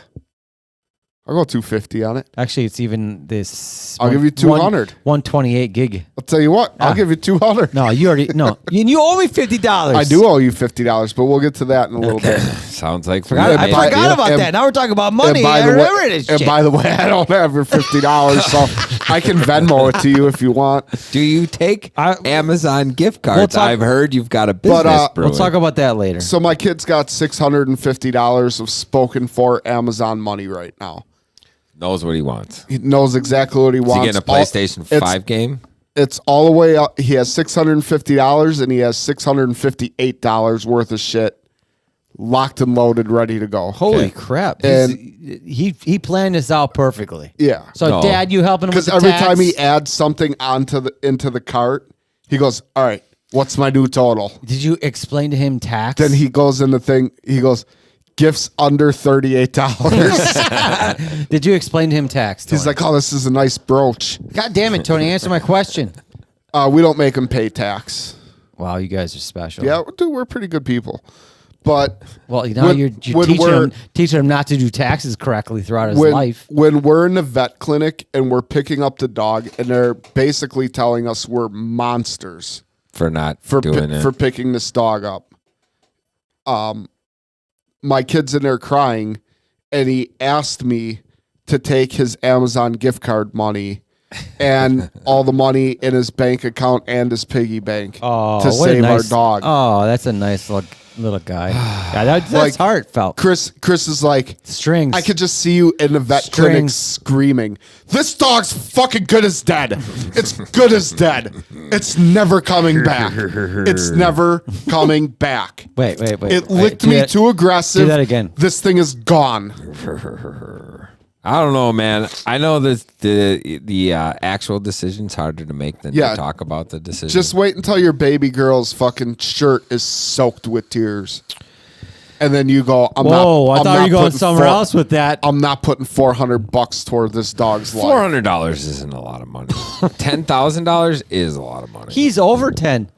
I'll go $250 on it. Actually, it's even this. I'll give you $200. 128 gig. I'll tell you what. I'll Ah. give you $200. No, you already no. You owe me $50. I do owe you $50, but we'll get to that in a little bit. Sounds like I And by- forgot about and- that. Now we're talking about money. And by I the remember way, this and shit. by the way, I don't have your $50, so I can Venmo it to you if you want. Do you take I- Amazon gift cards? talk- I've heard you've got a business brewing. we'll talk about that later. So my kid's got $650 of spoken for Amazon money right now. Knows what he wants. He knows exactly what he Is he wants. getting a All- PlayStation it's- 5 game? It's all the way up. He has $650 and he has $658 worth of shit locked and loaded, ready to go. Holy Okay. crap! And- He planned this out perfectly. Yeah. So, No. Dad, you helping him with Because the every tax? time he adds something into the cart, he goes, all right, what's my new total? Did you explain to him tax? Then he goes in the thing, he goes, gifts under $38. Did you explain to him tax? He's Tony? like, oh, this is a nice brooch. God damn it, Tony! Answer my question. We don't make him pay tax. Wow, you guys are special. Yeah, dude, we're pretty good people. But Well, you know, When- you're when teaching him not to do taxes correctly throughout his when, life. when we're in the vet clinic and we're picking up the dog and they're basically telling us we're monsters For not for doing it. for picking this dog up. My kid's in there crying, and he asked me to take his Amazon gift card money and all the money in his bank account and his piggy bank Oh, to what a save nice, our dog. Oh, that's a nice look. Little guy. Yeah, that's Like- heartfelt. Chris is like, Strings. I could just see you in the vet clinic Strings. screaming, "This dog's fucking good as dead. It's good as dead. It's never coming back. It's never coming back." Wait. It wait, licked do me that- too aggressive. do that again. This thing is gone. I don't know, man. I know that the actual decision's harder to make than Yeah. to talk about the decision. Just wait until your baby girl's fucking shirt is soaked with tears. And then you go, I'm Whoa, I I'm thought you were going putting somewhere else with that. I'm not putting $400 toward this dog's life. $400 isn't a lot of money. $10,000 is a lot of money. He's over 10.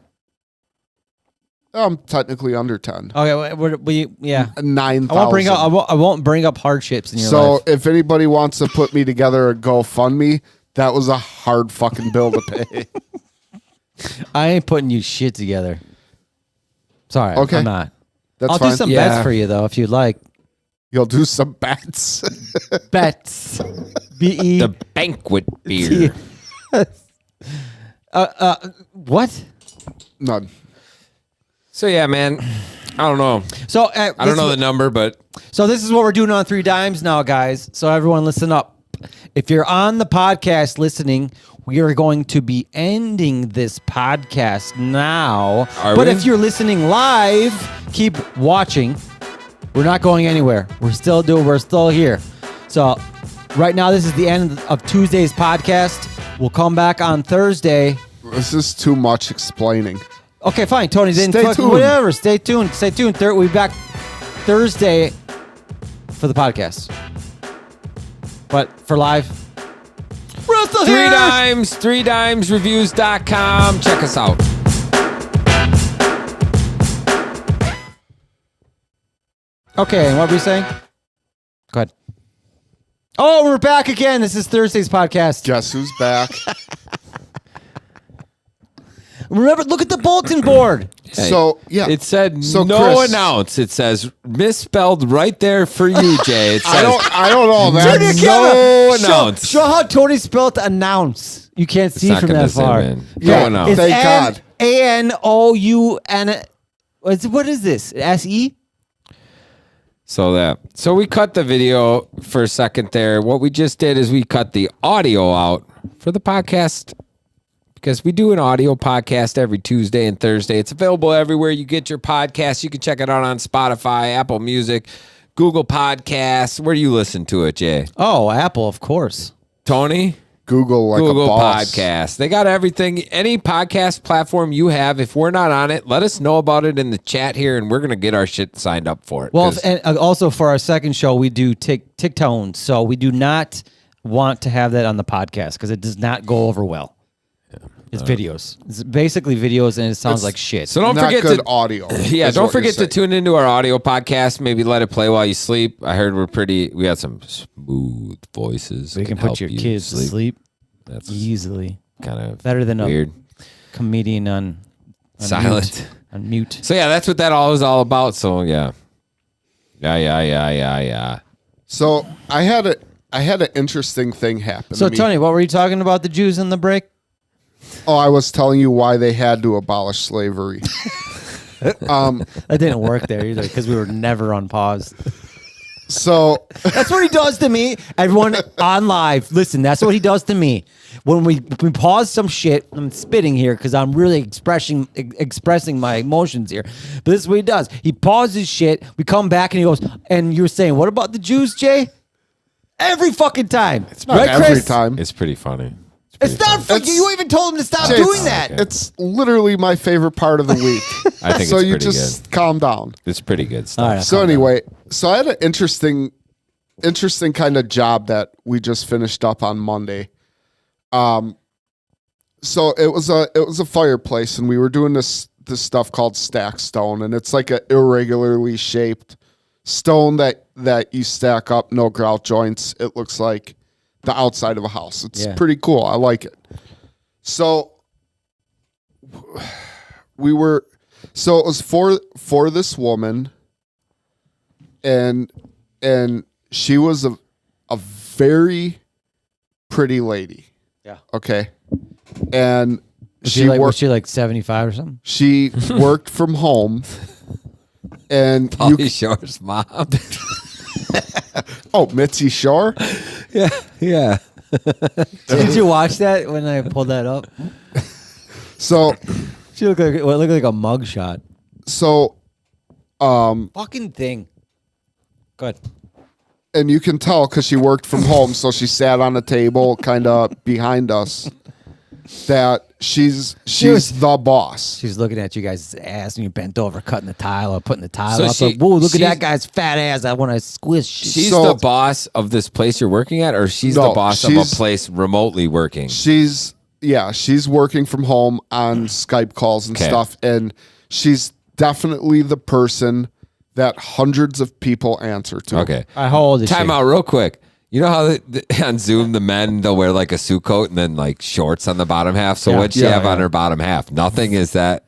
I'm technically under 10. Okay, yeah. 9,000. I won't bring up hardships in your So life. if anybody wants to put me together a GoFundMe, that was a hard fucking bill to pay. I ain't putting you shit together. Sorry, Okay. I'm not. That's I'll fine. do some Yeah. bets for you though if you'd like. You'll do some bets. Bets. B-E. the banquet beer. What? None. So yeah, man. I don't know. So I don't know the number, but So this is what we're doing on 3 Dimes now, guys. So everyone listen up. If you're on the podcast listening, we are going to be ending this podcast now. Are but we? if you're listening live, keep watching. We're not going anywhere. We're still here. So right now, this is the end of Tuesday's podcast. We'll come back on Thursday. This is too much explaining. Okay, fine. Tony didn't Stay fucking tuned. whatever. Stay tuned. We'll be back Thursday for the podcast. But for live, we're still Three here. Dimes, 3dimesreviews.com. Check us out. Okay, and what were you saying? Go ahead. Oh, we're back again. This is Thursday's podcast. Guess who's back? Remember, look at the bulletin board. So, yeah. It said So, no Chris- announce. It says misspelled right there for you, Jay. It says I don't know that. Turn your no camera. announce. Show how Tony spelled announce. You can't see not from gonna that say, far. man. Yeah, No announce. It's Thank God. ANOUN. What is this? SE? So we cut the video for a second there. What we just did is we cut the audio out for the podcast because we do an audio podcast every Tuesday and Thursday. It's available everywhere you get your podcasts. You can check it out on Spotify, Apple Music, Google Podcasts. Where do you listen to it, Jay? Oh, Apple, of course. Tony? Google like Google a boss. Podcast. They got everything. Any podcast platform you have, if we're not on it, let us know about it in the chat here, and we're going to get our shit signed up for it. Well, 'Cause- and also for our second show, we do TikTones. So we do not want to have that on the podcast because it does not go over well. It's videos. It's basically videos, and it sounds like shit. so don't Not forget good to audio. Yeah, is don't what you're forget to saying. tune into our audio podcast. Maybe let it play while you sleep. I heard we had some smooth voices. we that can help put your you kids to sleep That's easily. kind of Better than weird. a comedian on Silent. mute, on mute. So yeah, that's what that all is all about. So yeah. Yeah. So I had an interesting thing happen. So to me. Tony, what were you talking about the Jews in the break? Oh, I was telling you why they had to abolish slavery. That didn't work there either because we were never on pause. So That's what he does to me. Everyone on live, listen, that's what he does to me. When we pause some shit, I'm spitting here because I'm really expressing my emotions here. But this is what he does. He pauses shit. We come back and he goes, and you're saying, what about the Jews, Jay? Every fucking time. It's not every time. It's pretty funny. It's not fucking. It's- You even told him to stop Jay, doing that. okay. It's literally my favorite part of the week. I think so it's you pretty just calm down. good. It's pretty good stuff. All right. So calm down. anyway, so I had an interesting kind of job that we just finished up on Monday. So it was a fireplace, and we were doing this stuff called stack stone, and it's like an irregularly shaped stone that you stack up, no grout joints. It looks like the outside of a house. It's Yeah. pretty cool. I like it. So it was for this woman, and she was a very pretty lady. Yeah. Okay. And Was she was worked she like 75 or something? she worked from home, And Pauly Shore's mom. oh, Mitzi Shore. Yeah. Did you watch that when I pulled that up? So She looked like a mugshot. so Fucking thing. Good. and you can tell because she worked from home, so she sat on a table kind of behind us. That she's was- the boss. She's looking at you guys' ass and you bent over, cutting the tile or putting the tile So up. she- Whoa, look at she's- that guy's fat ass. I want to squish. She's So- the boss of this place you're working at, or she's No, the boss of a she's- place remotely working? She's working from home on Skype calls and Okay. stuff, and she's definitely the person that hundreds of people answer to. Okay. How old is she? Time out real quick. You know how on Zoom the men, they'll wear like a suit coat and then like shorts on the bottom half? So Yeah. what'd she Yeah, have on yeah. her bottom half? Nothing. Is that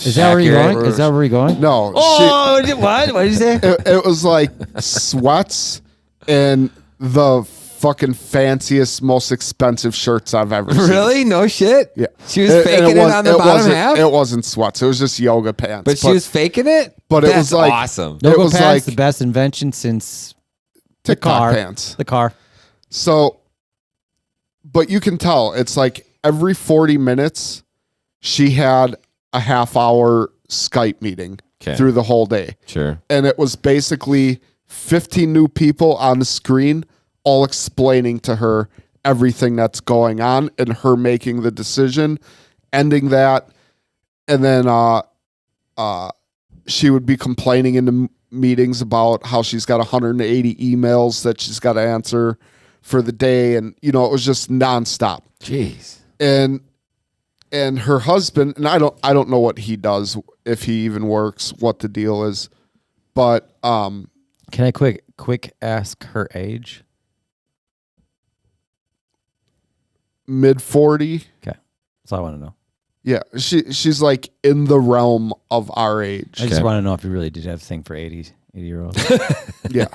Is that where you're accurate? going? Is that where you're going? No, Oh, what? What did you say? it was like sweats and the fucking fanciest, most expensive shirts I've ever seen. Really? No shit? Yeah. She was And faking it on the bottom wasn't- half? It wasn't sweats. It was just yoga pants. But she was faking it? but it That's was like- awesome. It Yoga was pants, like- the best invention since the TikTok car. pants. The car. So, but you can tell it's like every 40 minutes, she had a half hour Skype meeting Okay. through the whole day. Sure. And it was basically 15 new people on the screen, all explaining to her everything that's going on and her making the decision, ending that. And then she would be complaining in the meetings about how she's got 180 emails that she's got to answer for the day. And, you know, it was just nonstop. Jeez. And her husband, and I don't know what he does, if he even works, what the deal is, but Can I quick ask her age? mid 40. Okay. That's all I want to know. Yeah, she's like in the realm of our age. I just want to know if you really did have a thing for 80-year-olds. Yeah.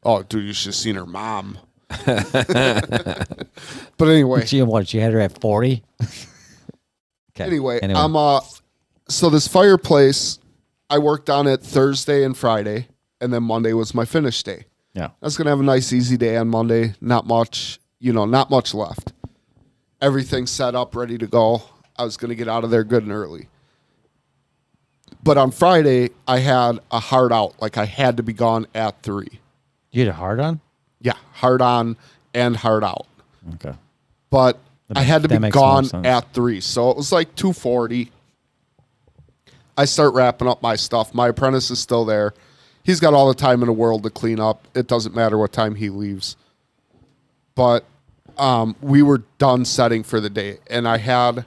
Oh, dude, you should have seen her mom. But anyway, She had her at 40? Okay. anyway, so this fireplace, I worked on it Thursday and Friday, and then Monday was my finish day. Yeah. I was gonna have a nice easy day on Monday. Not much left. Everything set up, ready to go. I was gonna get out of there good and early. But on Friday, I had a hard out. Like I had to be gone at 3. You had a hard on? Yeah, hard on and hard out. Okay. But I had to that be makes more gone sense. at 3. So it was like 2:40. I start wrapping up my stuff. My apprentice is still there. He's got all the time in the world to clean up. It doesn't matter what time he leaves. But we were done setting for the day, and I had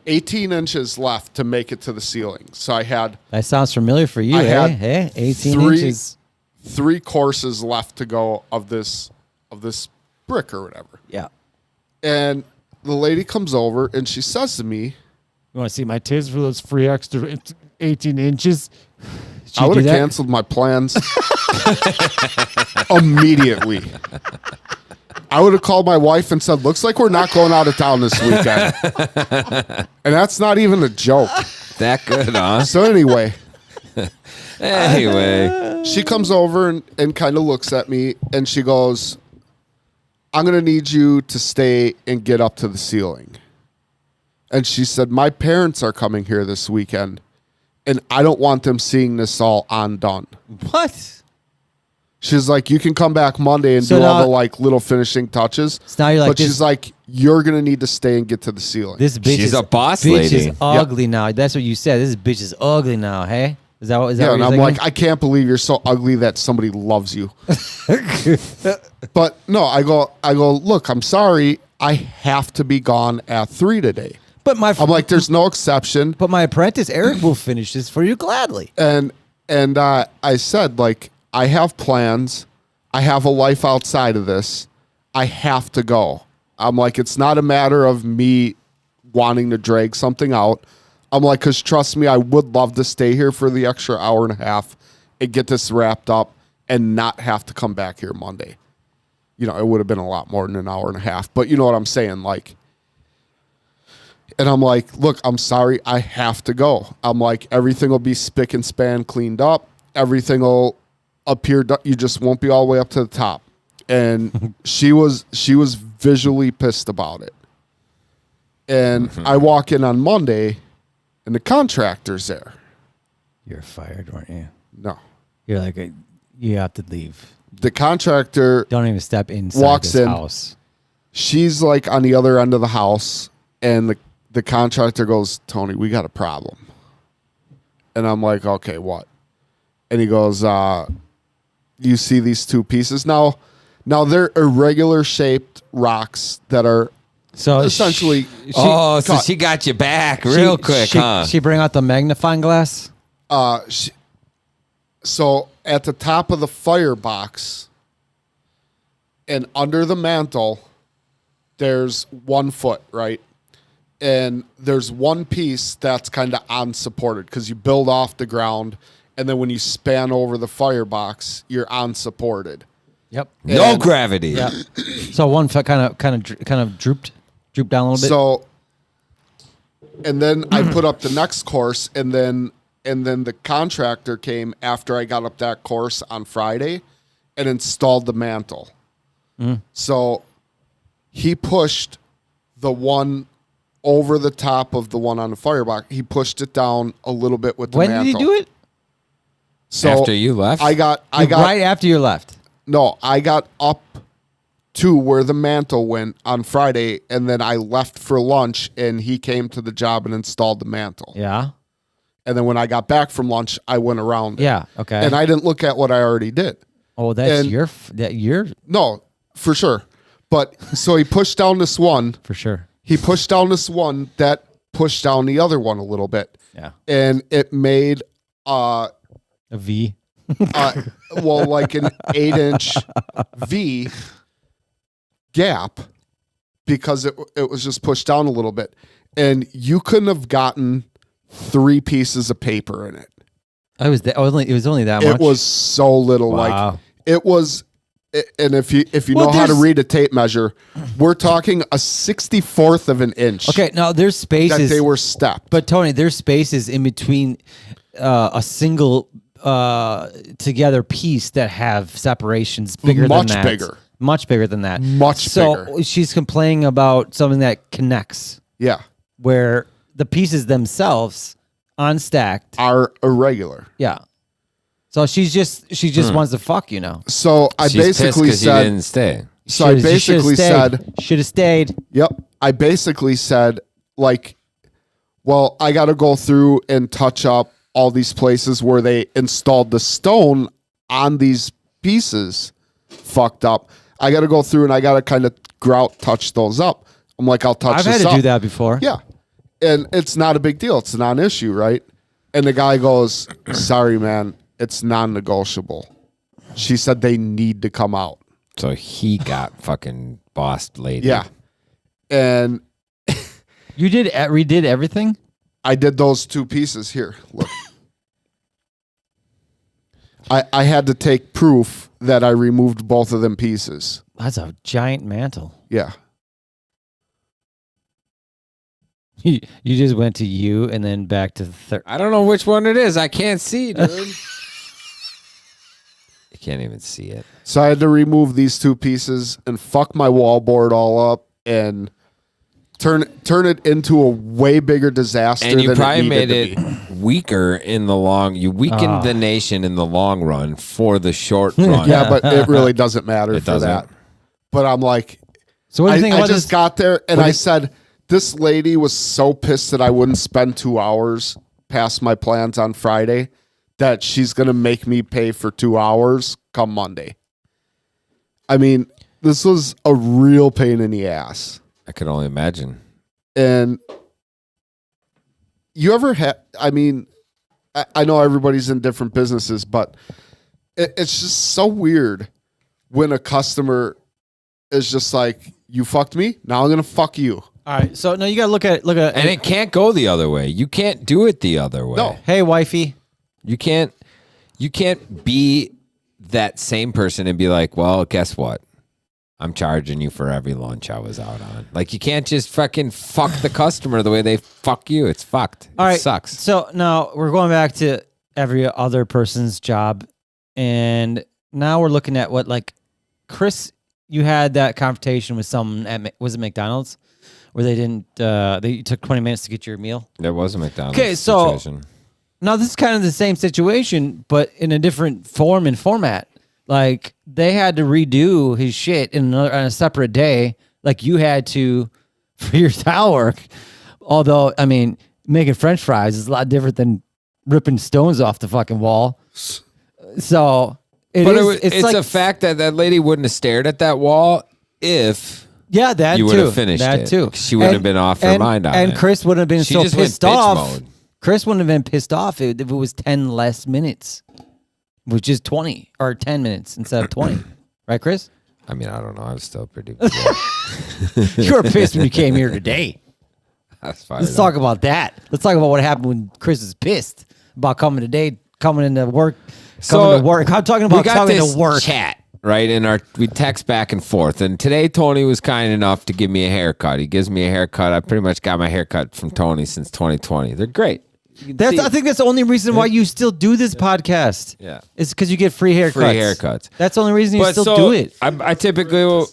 18 inches left to make it to the ceiling. So I had That sounds familiar for you, I eh? had Eh? 18 three- inches. 3 courses left to go of this brick or whatever. Yeah. And the lady comes over and she says to me, You want to see my tits for those free extra 18 inches? I would have canceled my plans immediately. I would have called my wife and said, looks like we're not going out of town this weekend. And that's not even a joke. That good, huh? So anyway, Anyway. she comes over and kind of looks at me and she goes, I'm going to need you to stay and get up to the ceiling. And she said, my parents are coming here this weekend and I don't want them seeing this all undone. What? She's like, you can come back Monday and So do all now- the like little finishing touches. So now you're like, but she's like, you're going to need to stay and get to the ceiling. this bitch She's is a boss bitch lady. is ugly now. That's what you said. This bitch is ugly now, hey? Is that what yeah, what and you're I'm thinking? like, I can't believe you're so ugly that somebody loves you. But no, I go, look, I'm sorry. I have to be gone at 3 today. but my I'm like, there's no exception. but my apprentice Eric will finish this for you gladly. And I said, like, I have plans. I have a life outside of this. I have to go. I'm like, it's not a matter of me wanting to drag something out. I'm like, because trust me, I would love to stay here for the extra hour and a half and get this wrapped up and not have to come back here Monday. You know, it would have been a lot more than an hour and a half, but you know what I'm saying? Like, And I'm like, look, I'm sorry, I have to go. I'm like, everything will be spick and span cleaned up. Everything will appear. You just won't be all the way up to the top. And she was visually pissed about it. And I walk in on Monday, and the contractor's there. You're fired, weren't you? No, You're like, you have to leave. the contractor Don't even step inside walks this in. house. She's like on the other end of the house, and the contractor goes, Tony, we got a problem. And I'm like, okay, what? And he goes, you see these two pieces? Now they're irregular shaped rocks that are So essentially So cut. she got you back real quick, huh? She bring out the magnifying glass. So at the top of the firebox and under the mantle, there's 1 foot, right? And there's one piece that's kind of unsupported because you build off the ground, and then when you span over the firebox, you're unsupported. Yep. No gravity. Yeah. So one foot kind of drooped down a little bit. So, and then I put up the next course, and then the contractor came after I got up that course on Friday and installed the mantle. So he pushed the one over the top of the one on the firebox. He pushed it down a little bit with the when mantle. did he do it? So After you left? I got Right after you left. No, I got up to where the mantle went on Friday, and then I left for lunch, and he came to the job and installed the mantle. Yeah. And then when I got back from lunch, I went around it. Yeah. Okay. And I didn't look at what I already did. oh, that's and- your No, for sure. But so he pushed down this one. for sure. He pushed down this one that pushed down the other one a little bit. Yeah. And it made A V. like an 8-inch V gap because it was just pushed down a little bit. And you couldn't have gotten 3 pieces of paper in it. It was only that much. It was so little. Wow. Like it was. And if you Well, know how to there's- read a tape measure, we're talking a 64th of an inch. Okay. Now there's That spaces, they were stepped. but Tony, there's spaces in between a single together piece that have separations bigger Much than that. bigger. Much bigger than that. Much so bigger. she's complaining about something that connects, Yeah. where the pieces themselves unstacked. Are irregular. Yeah. So she just wants to fuck you now. So I She's pissed basically 'cause you said. didn't stay. So I basically said. should have stayed. Yep. I basically said, like, well, I got to go through and touch up all these places where they installed the stone on these pieces fucked up. I got to go through and I got to kind of grout touch those up. I'm like, I'll touch I've this had to up. do that before. Yeah. And it's not a big deal. It's a non-issue, right? And the guy goes, sorry, man, it's non-negotiable. She said they need to come out. So he got fucking bossed lady. Yeah. And You redid everything? I did those 2 pieces here. Look. I had to take proof that I removed both of them pieces. That's a giant mantle. Yeah. You just went to you and then back to the third. I don't know which one it is. I can't see, dude. You can't even see it. So I had to remove these 2 pieces and fuck my wallboard all up and turn it into a way bigger disaster. And you than probably it made needed it to be. weaker in the long. You weakened the nation in the long run for the short run. Yeah, but it really doesn't matter It for doesn't. that. But I'm like, So what do you think I about just this? got there and I said, this lady was so pissed that I wouldn't spend 2 hours past my plans on Friday that she's going to make me pay for 2 hours come Monday. I mean, this was a real pain in the ass. I can only imagine. And you ever had, I mean, I know everybody's in different businesses, but it's just so weird when a customer is just like, you fucked me, now I'm going to fuck you. All right. So no, you got to look at And it can't go the other way. You can't do it the other way. No. Hey, wifey. You can't be that same person and be like, well, guess what? I'm charging you for every lunch I was out on. Like, you can't just fucking fuck the customer the way they fuck you. It's fucked. All right. It sucks. So now we're going back to every other person's job. And now we're looking at what, like, Chris, you had that confrontation with someone at, was it McDonald's? Where they didn't, they took 20 minutes to get your meal? There was a McDonald's Okay, so situation. now this is kind of the same situation, but in a different form and format. Like, they had to redo his shit on a separate day, like you had to for your tile work. Although, I mean, making French fries is a lot different than ripping stones off the fucking wall. So It's like a fact that that lady wouldn't have stared at that wall if yeah, that you too. would have finished that it. too. She wouldn't have been off her mind on and it. Chris wouldn't have been She so just went pissed bitch off. mode. Chris wouldn't have been pissed off if it was 10 less minutes, which is 20 or 10 minutes instead of 20. Right, Chris? I mean, I don't know. I was still pretty. You were pissed when you came here today. That's fine. Let's talk about that. Let's talk about what happened when Chris is pissed about coming today, coming into work, coming to work. I'm talking we about got coming this to work. chat, right? And we text back and forth. And today, Tony was kind enough to give me a haircut. He gives me a haircut. I pretty much got my haircut from Tony since 2020. They're great. I think that's the only reason why you still do this podcast. Yeah. It's because you get free haircuts. Free haircuts. That's the only reason you But still so, do it. I typically will.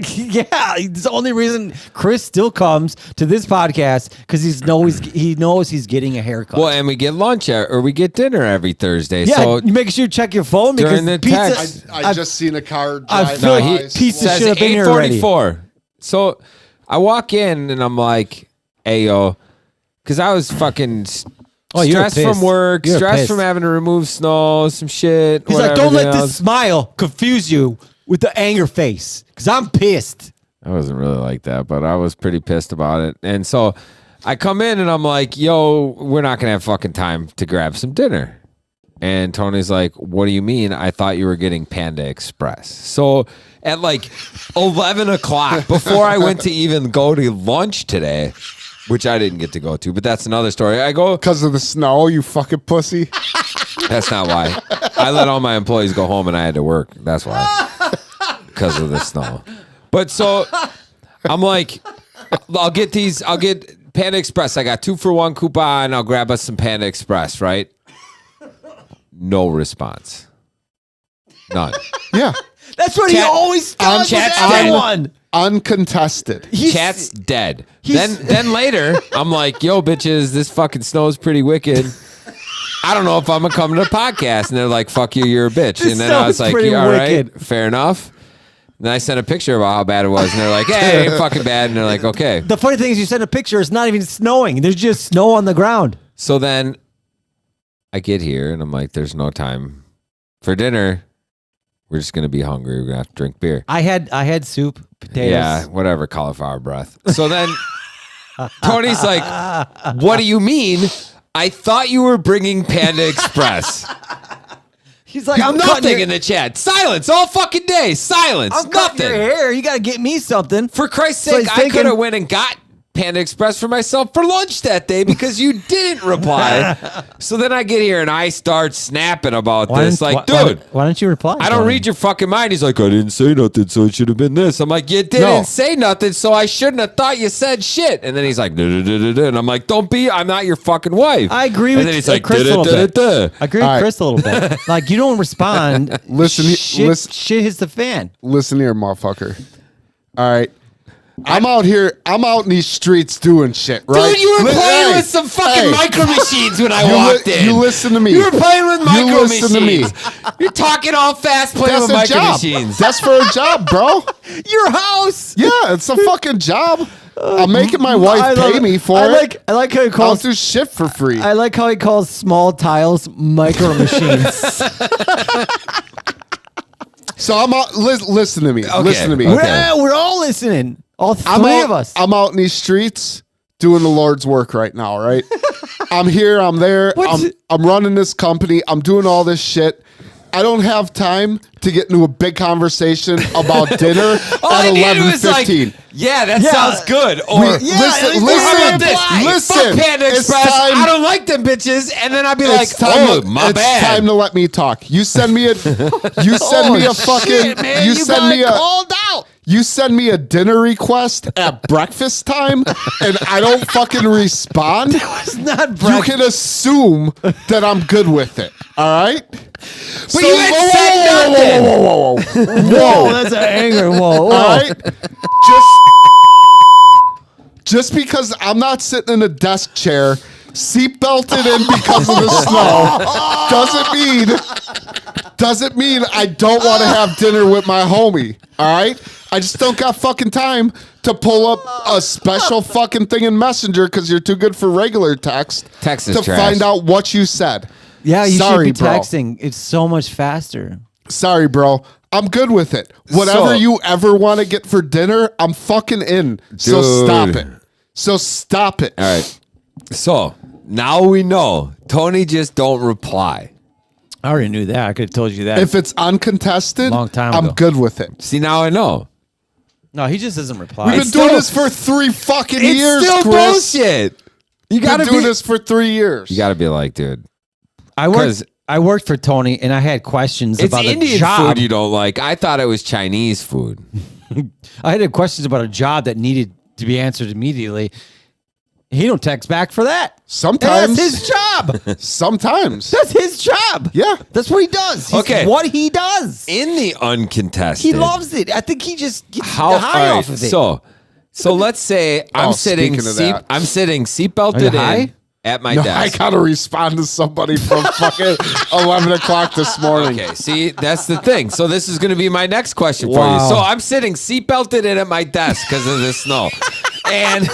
Yeah, it's the only reason Chris still comes to this podcast because he knows he's getting a haircut. Well, and we get lunch or we get dinner every Thursday. yeah, So you make sure you check your phone because during the pizza. text- I just seen a car I drive feel by. like pizza says should have been here already. 8:44. So I walk in and I'm like, "Hey yo," because I was fucking Oh, you're stressed pissed. from work, You're stressed pissed. from having to remove snow, some shit. He's like, whatever, don't let everything this else." smile confuse you with the anger face because I'm pissed. I wasn't really like that, but I was pretty pissed about it. And so I come in and I'm like, "Yo, we're not gonna have fucking time to grab some dinner." And Tony's like, "What do you mean? I thought you were getting Panda Express." So at like 11 o'clock, before I went to even go to lunch today, which I didn't get to go to, but that's another story. I go, Because of the snow, you fucking pussy. that's not why. I let all my employees go home and I had to work. That's why. Because of the snow. But so I'm like, I'll get Panda Express. I got 2-for-1 coupon. I'll grab us some Panda Express, right? No response. None. Yeah. That's what he Chat- always does with chat's everyone. Uncontested. Chat's dead. Then later, I'm like, "Yo, bitches, this fucking snow's pretty wicked. I don't know if I'm gonna come to the podcast." And they're like, "Fuck you, you're a bitch." This And then I was snow's like, pretty "Yeah, all right, wicked." fair enough." And then I sent a picture about how bad it was, and they're like, "Hey, it ain't fucking bad." And they're like, "Okay." The funny thing is, you sent a picture. It's not even snowing. There's just snow on the ground. So then I get here, and I'm like, "There's no time for dinner. We're just gonna be hungry. We're gonna have to drink beer." I had soup, potatoes. Yeah, whatever, cauliflower breath. So then Tony's like, "What do you mean? I thought you were bringing Panda Express." He's like, I'm nothing cutting in the chat. Silence all fucking day. Silence. I'm cutting your Nothing. hair. You got to get me something. For Christ's So sake, he's I thinking- could have went and got Panda Express for myself for lunch that day because you didn't reply. So then I get here and I start snapping about this. Like, dude, why don't you reply? I don't read your fucking mind. He's like, "I didn't say nothing, so it should have been this." I'm like, "You didn't No. say nothing, so I shouldn't have thought you said shit." And then he's like, "Da-da-da-da-da." And I'm like, I'm not your fucking wife. I agree and with then he's like, Chris a little bit. "Da-da-da-da-da." I agree with All right. Chris a little bit. Like, you don't respond. Listen, listen. Shit hits the fan. Listen here, motherfucker. All right. I'm out in these streets doing shit, right? Dude, you were playing Hey, with some fucking hey. micro machines when I You walked li- in. you listen to me. You were playing with micro You listen to me. machines. You're talking all fast playing That's with a micro job. machines. That's for a job, bro. Your house. Yeah, it's a fucking job. I'm making my I wife love pay it. me for I it. like how he I'll calls. do shit for free. I like how he calls small tiles micro machines. So I'm out. Listen to me. Listen to me. Okay. We're all listening. All three of us. I'm out in these streets doing the Lord's work right now, right? I'm here, I'm there, What's it- I'm running this company, I'm doing all this shit. I don't have time to get into a big conversation about dinner All at I needed was 11:15. like, yeah, that sounds good. Or listen. Fuck Panda It's Express. time- I don't like them bitches. And then I'd be like, It's time, my it's bad. time to let me talk. You send me a You send me a dinner request at breakfast time and I don't fucking respond. It's not You breakfast. can assume that I'm good with it. All right? But you ain't said nothing. Whoa, that's an anger. Whoa, whoa. All right? Just because I'm not sitting in a desk chair, seatbelted in because of the snow, doesn't mean I don't want to have dinner with my homie. All right? I just don't got fucking time to pull up a special fucking thing in Messenger because you're too good for regular text. Text is to trash. find out what you said. Yeah, you Sorry, should be bro. texting. It's so much faster. Sorry, bro. I'm good with it. Whatever So- you ever want to get for dinner, I'm fucking in. So Dude. stop it. All right. So now we know. Tony just don't reply. I already knew that. I could have told you that. If it's uncontested, Long time I'm ago. good with it. See, now I know. no, he just doesn't reply. We've been It's doing still- this for 3 fucking It's years, still Chris. bullshit. You Been gotta doing be. this for 3 years. You gotta be like, dude. I 'cause- worked for Tony, and I had questions It's about Indian a job. food you don't like. I thought it was Chinese food. I had questions about a job that needed to be answered immediately. He don't text back for that. Sometimes. That's his job. Sometimes. That's his job. Yeah. That's what he does. It's Okay. what he does. In the uncontested, He loves it. I think he just gets how high all off of it. So let's say I'm Oh, sitting speaking of that. I'm sitting Are seatbelted you high? in at my No, I desk. gotta respond to somebody from fucking 11 o'clock this morning. Okay, see, that's the thing. So this is going to be my next question for Wow. you. So I'm sitting seatbelted in at my desk because of the snow. And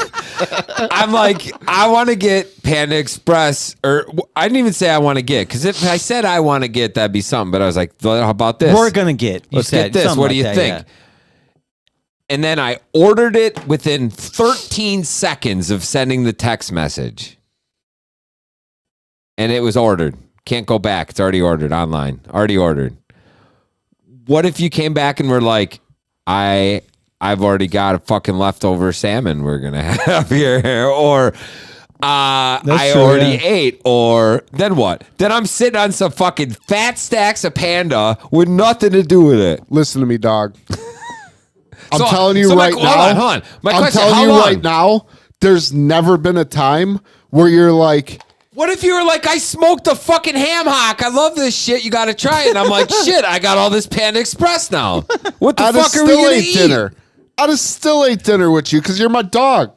I'm like, I want to get Panda Express, or I didn't even say I want to get, because if I said I want to get, that'd be something. But I was like, well, how about this? We're gonna get. You Let's said get this. something What do like you that, think? yeah. And then I ordered it within 13 seconds of sending the text message. And it was ordered. Can't go back. It's already ordered online. Already ordered. What if you came back and were like, I've already got a fucking leftover salmon we're going to have here. Or I true, already yeah. ate. Or then what? Then I'm sitting on some fucking fat stacks of Panda with nothing to do with it. Listen to me, dog. I'm So- telling you so my- right hold now. on, hold on. My I'm question, telling how you long? right now. There's never been a time where you're like, What if you were like, I smoked a fucking ham hock. I love this shit. You got to try it. And I'm like, shit, I got all this Panda Express now. What the I'd have fuck are we still going to ate eat? dinner. I'd have still ate dinner with you because you're my dog.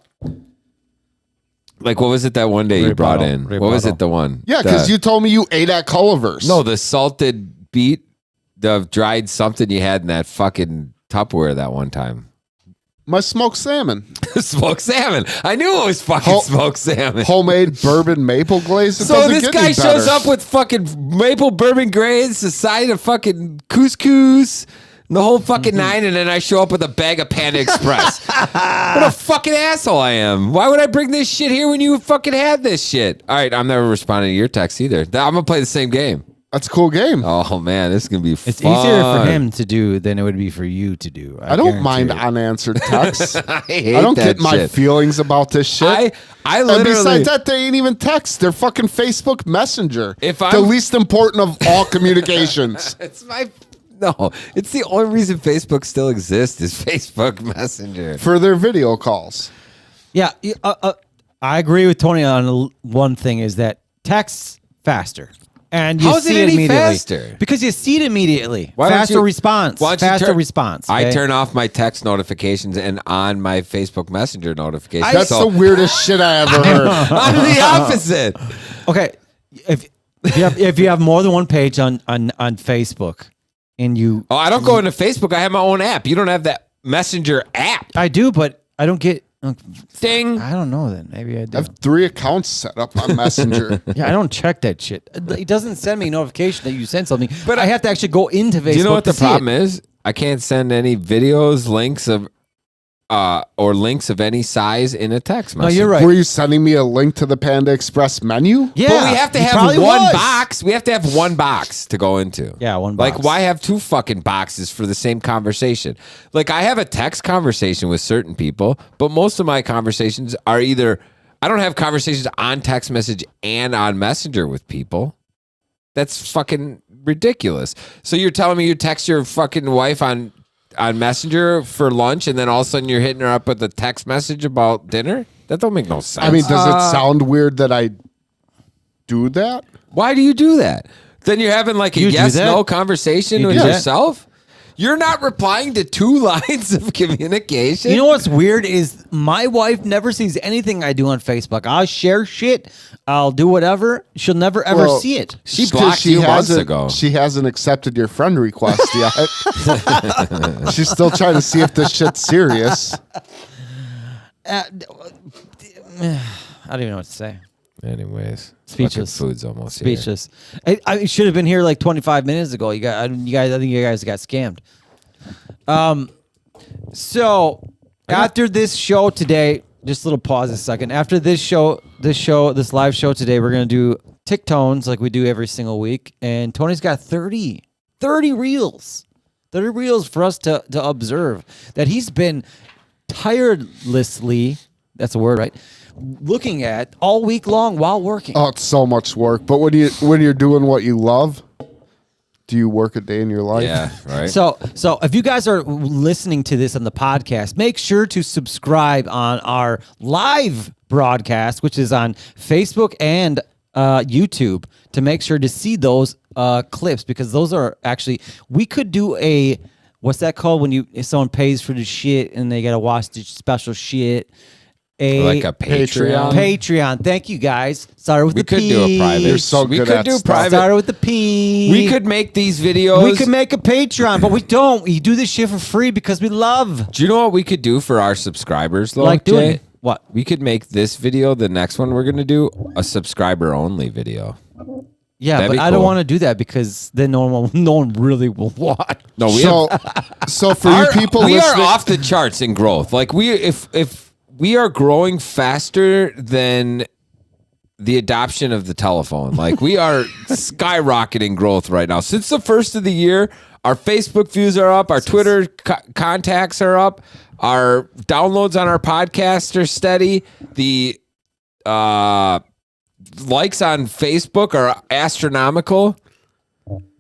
Like, what was it that one day you brought in? What was it, the one? Yeah, because you told me you ate at Culliver's. No, the salted beet, the dried something you had in that fucking Tupperware that one time. my smoked salmon, Smoked salmon. I knew it was fucking Ho- smoked salmon. homemade bourbon maple glaze. It So doesn't this get guy any shows better. up with fucking maple bourbon graze, a side of fucking couscous, and the whole fucking nine, and then I show up with a bag of Panda Express. What a fucking asshole I am. Why would I bring this shit here when you fucking had this shit? All right, I'm never responding to your text either. I'm going to play the same game. That's a cool game. Oh, man, this is going to be fun. It's easier for him to do than it would be for you to do. I don't guarantee mind it. unanswered texts. I hate I don't that get my shit. feelings about this shit. I And literally... besides that, they ain't even text. They're fucking Facebook Messenger. If the I'm- least important of all communications. It's my... No, it's the only reason Facebook still exists is Facebook Messenger. For their video calls. Yeah, I agree with Tony on one thing is that texts faster. And you How is it see it any immediately. faster? Because you see it immediately. Why don't faster you- response. why don't you Faster turn- response. I okay? turn off my text notifications and on my Facebook Messenger notifications. That's the weirdest shit I ever heard. I'm the opposite. Okay, if you have more than one page on Facebook, and you, Oh, I don't go into Facebook. I have my own app. You don't have that Messenger app. I do, but I don't get. Ding. I don't know. Then maybe I I do. have 3 accounts set up on Messenger. Yeah, I don't check that shit. It doesn't send me a notification that you sent something, But but I have to actually go into Facebook. Do you know what to the see problem it. is? I can't send any videos, links of or links of any size in a text No, message. you're right. Were you sending me a link to the Panda Express menu? Yeah, But we have to you have probably one was. box. We have to have one box to go into. Yeah, one Like, box. why have two fucking boxes for the same conversation? Like, I have a text conversation with certain people, but most of my conversations are either I don't have conversations on text message and on Messenger with people. That's fucking ridiculous. So you're telling me you text your fucking wife on Messenger for lunch, and then all of a sudden you're hitting her up with a text message about dinner? That don't make no sense. I mean, does it sound weird that I do that? why do you do that? Then you're having like a You do that? yes/no conversation You with do that? yourself. You're not replying to 2 lines of communication. You know what's weird is my wife never sees anything I do on Facebook. I'll share shit. I'll do whatever. She'll never ever Well, see it. She 'Cause blocked you months hasn't- ago. She hasn't accepted your friend request yet. She's still trying to see if this shit's serious. I don't even know what to say. Anyways, Speechless. fucking food's almost here. Speechless. I should have been here like 25 minutes ago. You guys, I think you guys got scammed. So after this show today, just a little pause a second. After this live show today, we're gonna do TikTones like we do every single week, and Tony's got 30 reels. 30 reels for us to observe that he's been tirelessly, that's a word, right? Looking at all week long while working. Oh, it's so much work. But when you're doing what you love, do you work a day in your life? Yeah, right. So if you guys are listening to this on the podcast, make sure to subscribe on our live broadcast, which is on Facebook and YouTube, to make sure to see those clips, because those are actually, we could do a, what's that called when if someone pays for the shit and they gotta watch the special shit? Like a Patreon. Patreon. Thank you guys. Started with We the could P. do a private. You're so we good could at do stuff. private. Started with the P. We could make these videos. We could make a Patreon, but we don't. We do this shit for free because we love Do you know what we could do for our subscribers, though? like doing Jay? it. What? We could make this video, the next one we're going to do, a subscriber only video. Yeah, That'd but be I don't cool. want to do that because then no one really will watch. No, we So for you people we are listening, off the charts in growth. Like if we are growing faster than the adoption of the telephone. Like we are skyrocketing growth right now. Since the first of the year, our Facebook views are up, our Twitter contacts are up, our downloads on our podcast are steady. The likes on Facebook are astronomical.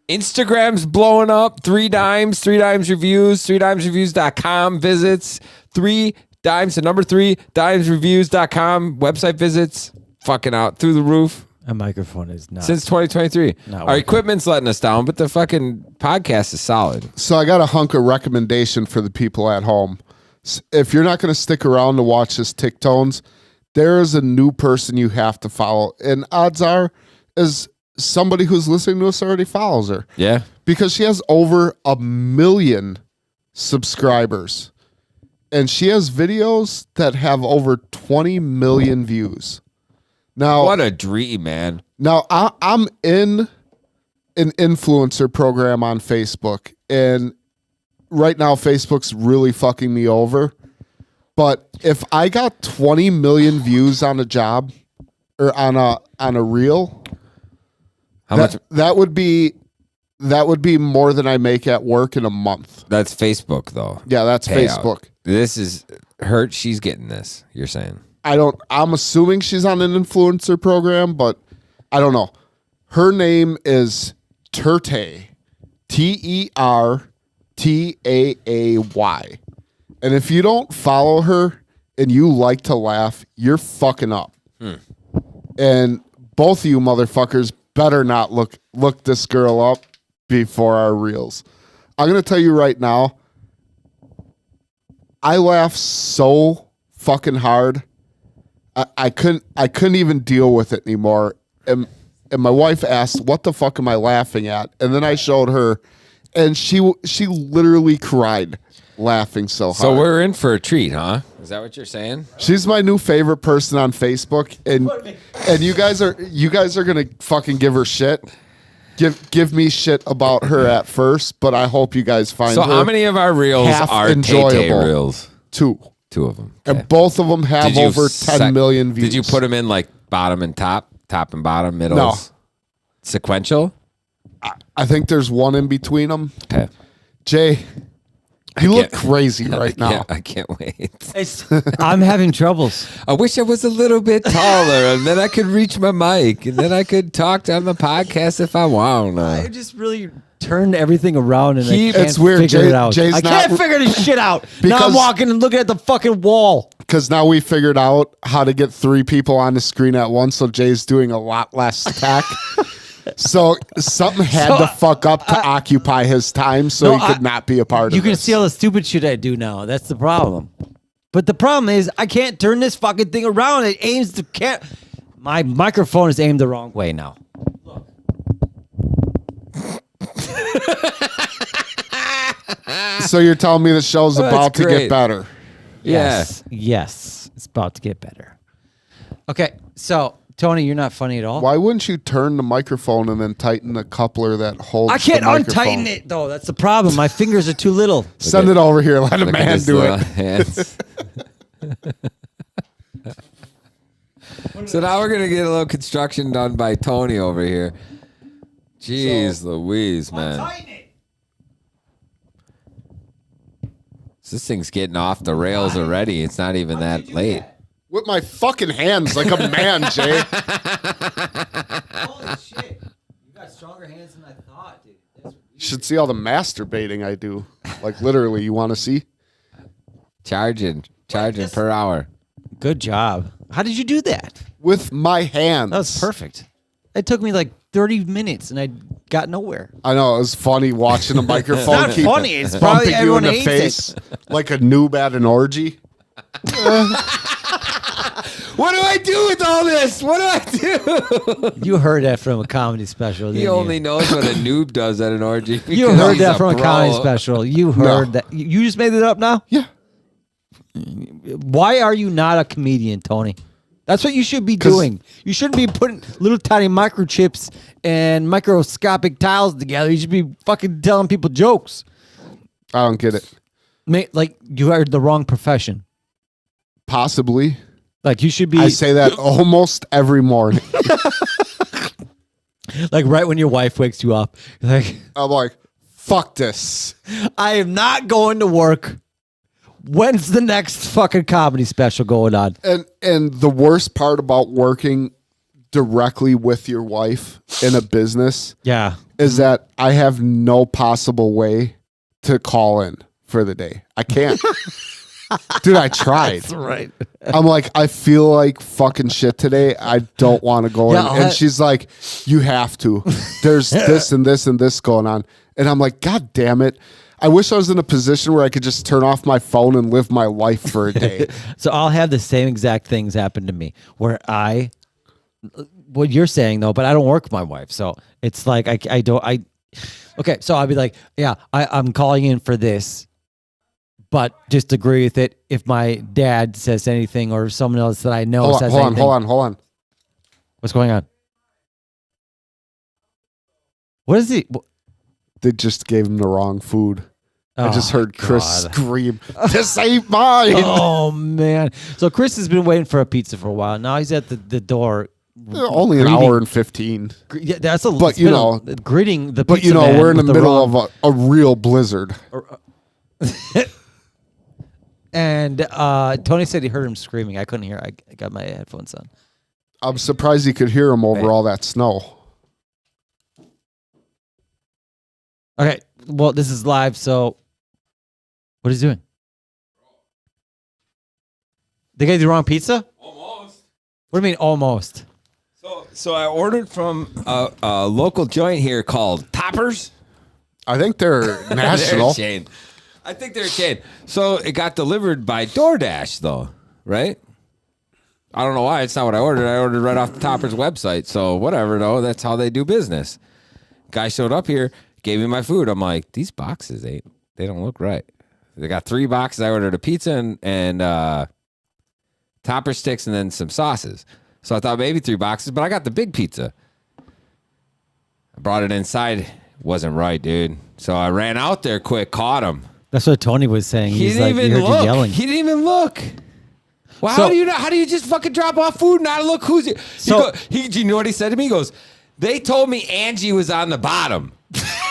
Instagram's blowing up. 3 Dimes reviews, 3dimesreviews.com visits, 3 Dimes, the number 3 dimesreviews.com website visits, fucking out through the roof A microphone is not. since 2023. Not Our working. equipment's letting us down, but the fucking podcast is solid. So I got a hunk of recommendation for the people at home. If you're not going to stick around to watch this TikTones, there is a new person you have to follow. And odds are is somebody who's listening to us already follows her. Yeah. Because she has over 1 million subscribers. And she has videos that have over 20 million views. Now, What a dream, man. Now, I'm in an influencer program on Facebook, and right now Facebook's really fucking me over. But if I got 20 million views on a job or on a reel, How much? that would be more than I make at work in a month. That's Facebook, though. Yeah, that's Payout. Facebook. This is her. She's getting this, you're saying. I'm assuming she's on an influencer program, but I don't know. Her name is Tertaay, Tertaay. And if you don't follow her and you like to laugh, you're fucking up. And both of you motherfuckers better not look this girl up before our reels. I'm going to tell you right now, I laugh so fucking hard. I couldn't even deal with it anymore. And my wife asked, "What the fuck am I laughing at?" And then I showed her, and she literally cried laughing so hard. So we're in for a treat, huh? Is that what you're saying? She's my new favorite person on Facebook, and you guys are gonna fucking give her shit. Give me shit about her at first, but I hope you guys find So her how many of our reels half are Tay enjoyable. reels? 2. Two of them. And both of them have over 10 million views. Did you put them in like bottom and top and bottom, middle? No. Sequential? I think there's one in between them. Okay. Jay, you look crazy right now. I can't wait. I'm having troubles. I wish I was a little bit taller, and then I could reach my mic, and then I could talk on the podcast if I want. I just really turned everything around and I can't It's weird. figure it out. Jay's I can't figure this shit out. Now I'm Because- walking and looking at the fucking wall. Because now we figured out how to get 3 people on the screen at once, so Jay's doing a lot less tech. So something had to fuck up to occupy his time so he could not be a part You of can this. see all the stupid shit I do now. That's the problem. But the problem is I can't turn this fucking thing around. It aims to can't. My microphone is aimed the wrong way now. So you're telling me the show's Well, about that's to great. get better. Yes. Yes. It's about to get better. Okay. So, Tony, you're not funny at all. Why wouldn't you turn the microphone and then tighten the coupler that holds I can't the microphone? untighten it, though. That's the problem. My fingers are too little. Send it over here. Let a Look at man his do little it. hands. So now we're gonna get a little construction done by Tony over here. Jeez Louise, man. This thing's getting off the rails already. It's not even that late. With my fucking hands like a man, Jay. Holy shit. You got stronger hands than I thought, dude. That's You should see all the masturbating I do. Like literally, you want to see? Charging per hour. good job. How did you do that? With my hands. That was perfect. It took me like 30 minutes and I got nowhere. I know, it was funny watching a microphone Not keep funny. It's probably bumping you in everyone the hates face like a noob at an orgy. What do I do with all this? What do I do? You heard that from a comedy special. He didn't only you? knows what a noob does at an orgy. You because heard he's that from a pro. comedy special. You heard that. You just made it up now? Yeah. Why are you not a comedian, Tony? That's what you should be doing. You shouldn't be putting little tiny microchips and microscopic tiles together. You should be fucking telling people jokes. I don't get it. Like you are the wrong profession. Possibly. Like you should be I say that almost every morning. like right when your wife wakes you up. Like I'm like, fuck this. I am not going to work. When's the next fucking comedy special going on? And the worst part about working directly with your wife in a business Yeah. is that I have no possible way to call in for the day. I can't. Dude, I tried. Right. I'm like, I feel like fucking shit today. I don't want to go Yeah, in. I'll And have- she's like, you have to. There's this and this and this going on. And I'm like, God damn it. I wish I was in a position where I could just turn off my phone and live my life for a day. So I'll have the same exact things happen to me where what you're saying though, but I don't work with my wife. So it's like, okay. So I'll be like, yeah, I'm calling in for this, but just agree with it. If my dad says anything or someone else that I know says anything. Hold on. What's going on? What is he? They just gave him the wrong food. I just heard Chris God. scream, "This ain't mine!" Oh man! So Chris has been waiting for a pizza for a while. Now he's at the door. Only an greeting- hour and 15. Yeah, that's a. But, it's you been know- greeting the. But Pizza you know, man we're in the with middle wrong- of a real blizzard. And Tony said he heard him screaming. I couldn't hear. I got my headphones on. I'm surprised you could hear him over Right. all that snow. Okay, well, this is live, so what is he doing? They gave you the wrong pizza? Almost. What do you mean almost? So I ordered from a local joint here called Toppers. I think they're They're national. a chain. I think they're a chain. So it got delivered by DoorDash, though, right? I don't know why. It's not what I ordered. I ordered right off the Toppers website. So whatever, though. That's how they do business. Guy showed up here, gave me my food. I'm like, these boxes they don't look right. They got 3 boxes. I ordered a pizza and Topper sticks and then some sauces. So I thought maybe 3 boxes, but I got the big pizza. I brought it inside. Wasn't right, dude. So I ran out there quick, caught him. That's what Tony was saying. He He's didn't like, he even heard you look. yelling. He didn't even look. Well, So- how do you just fucking drop off food and not look who's here? So- Do you know what he said to me? He goes, they told me Angie was on the bottom.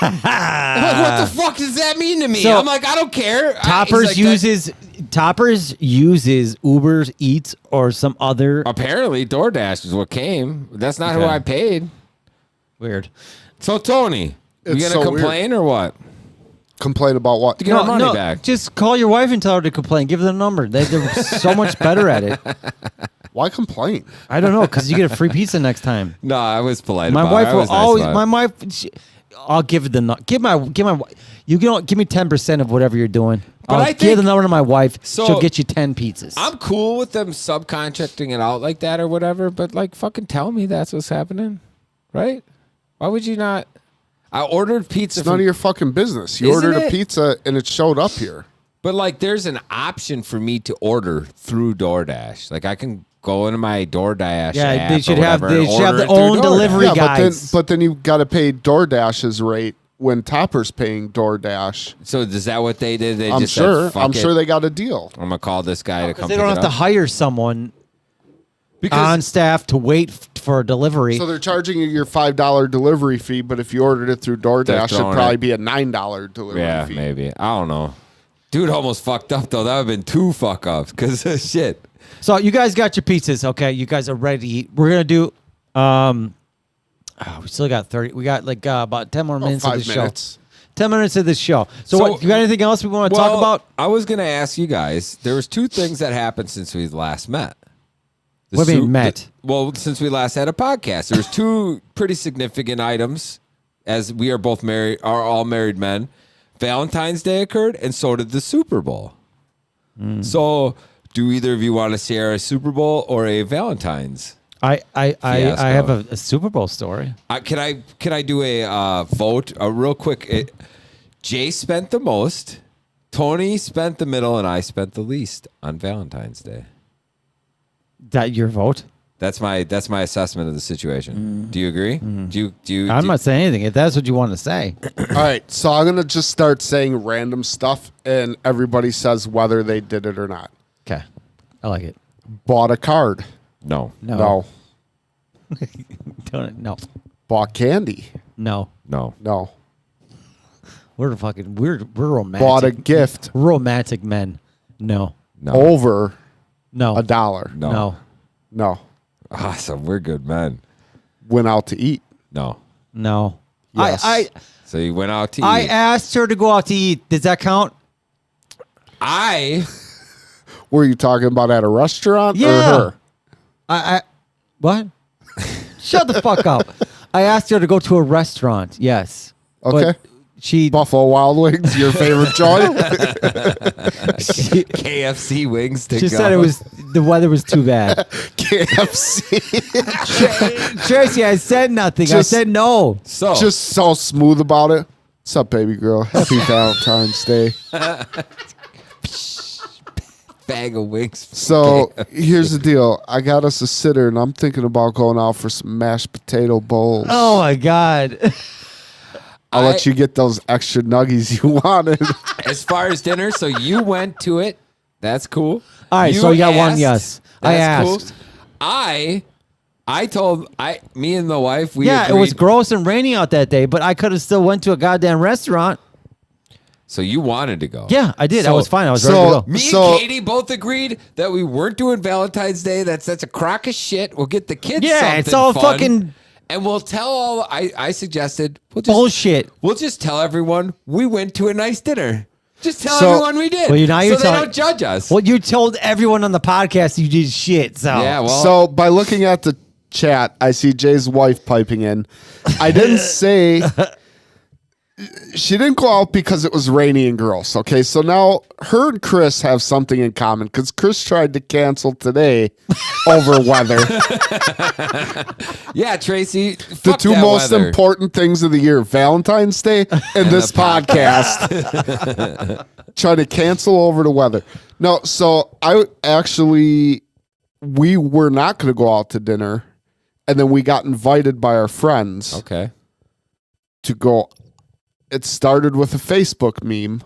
I'm like, what the fuck does that mean to me? So- I'm like, I don't care. Toppers He's like, Toppers uses Uber Eats or some other apparently, DoorDash is what came. That's not who Okay. I paid. weird. So, Tony, you It's going to so complain or what? Complain about what? To get our money back. Just call your wife and tell her to complain. Give her the number. They're so much better at it. Why complain? I don't know, because you get a free pizza next time. No, I was polite My about wife it. I will was nice always. about it. My wife. I'll give it the give my. You don't give me 10% of whatever you're doing. I'll I give think- the number to my wife. So- She'll get you 10 pizzas. I'm cool with them subcontracting it out like that or whatever, but like fucking tell me that's what's happening, right? Why would you not? I ordered pizza It's none from, of your fucking business. You Isn't ordered a it? pizza and it showed up here. but like there's an option for me to order through DoorDash. Like I can go into my DoorDash Yeah, app they or should have- whatever they and should have order their it through own DoorDash. delivery Yeah, guys. but then you got to pay DoorDash's rate when Topper's paying DoorDash. So is that what they did? They I'm just sure. Said, "Fuck I'm it. sure they got a deal. I'm gonna call this guy to come. They pick don't it have to up." hire someone because on staff to wait for a delivery. So they're charging you your $5 delivery fee, but if you ordered it through They're DoorDash, it'd throwing probably it. be a $9 delivery yeah, fee. maybe I don't know. Dude almost fucked up though. That would have been 2 fuck ups because of shit. So you guys got your pizzas, okay? You guys are ready to eat. We're gonna do. We still got 30. We got like about 10 more minutes of 5 the minutes. show. 10 minutes of this show. So, So- what? You got anything else we want to talk about? I was going to ask you guys. There was 2 things that happened since we last met. What do you mean met? Well, since we last had a podcast, there was 2 pretty significant items. As we are both married, are all married men. Valentine's Day occurred, and so did the Super Bowl. So, do either of you want to share a Super Bowl or a Valentine's? I Fiasco. have a Super Bowl story. Can I do a vote? Real quick. Jay spent the most, Tony spent the middle, and I spent the least on Valentine's Day. That your vote? That's my assessment of the situation. Do you agree? Do you? I'm not saying anything. If that's what you want to say, All right, so I'm gonna just start saying random stuff, and everybody says whether they did it or not. okay. I like it. Bought a card. No. No. No. Bought candy. No. No. No. We're romantic. Bought a gift Romantic men. No. No. over No. $1. No. No. No. Awesome. We're good men. Went out to eat. No. No. Yes. I So you went out to I eat. asked her to go out to eat. Does that count? Were you talking about at a restaurant Yeah. or her? I what? Shut the fuck up. I asked her to go to a restaurant. Yes. Okay. But she Buffalo Wild Wings, your favorite joint? she, KFC wings to she go. said the weather was too bad. KFC. Tracy, I said nothing. I Just- said no. So Just so smooth about it. What's up, baby girl? Happy Valentine's Day. bag of wings. So here's the deal. I got us a sitter, and I'm thinking about going out for some mashed potato bowls. Oh my god. I'll let you get those extra nuggies you wanted. As far as dinner, so you went to it. That's cool. All right, so you got one asked. yes. I That's asked. Cool. I told me and the wife we Yeah, it was agreed- gross and rainy out that day, but I could have still went to a goddamn restaurant. So you wanted to go. Yeah, I did. I So- was fine. I was ready to go. Me So- and Katie both agreed that we weren't doing Valentine's Day. That's a crock of shit. We'll get the kids. Yeah, something it's all fun, fucking and we'll tell all. I suggested we'll just bullshit. We'll just tell everyone we went to a nice dinner. Just tell So- everyone we did. Well, now you're so they telling- don't judge us. Well, you told everyone on the podcast you did shit. So Yeah. Well. So by looking at the chat, I see Jay's wife piping in. I didn't say she didn't go out because it was rainy and gross. Okay, so now her and Chris have something in common because Chris tried to cancel today over weather. yeah, Tracy. The fuck two that most weather. important things of the year: Valentine's Day and this podcast. Trying to cancel over the weather. No, so we were not going to go out to dinner, and then we got invited by our friends Okay. to go. It started with a Facebook meme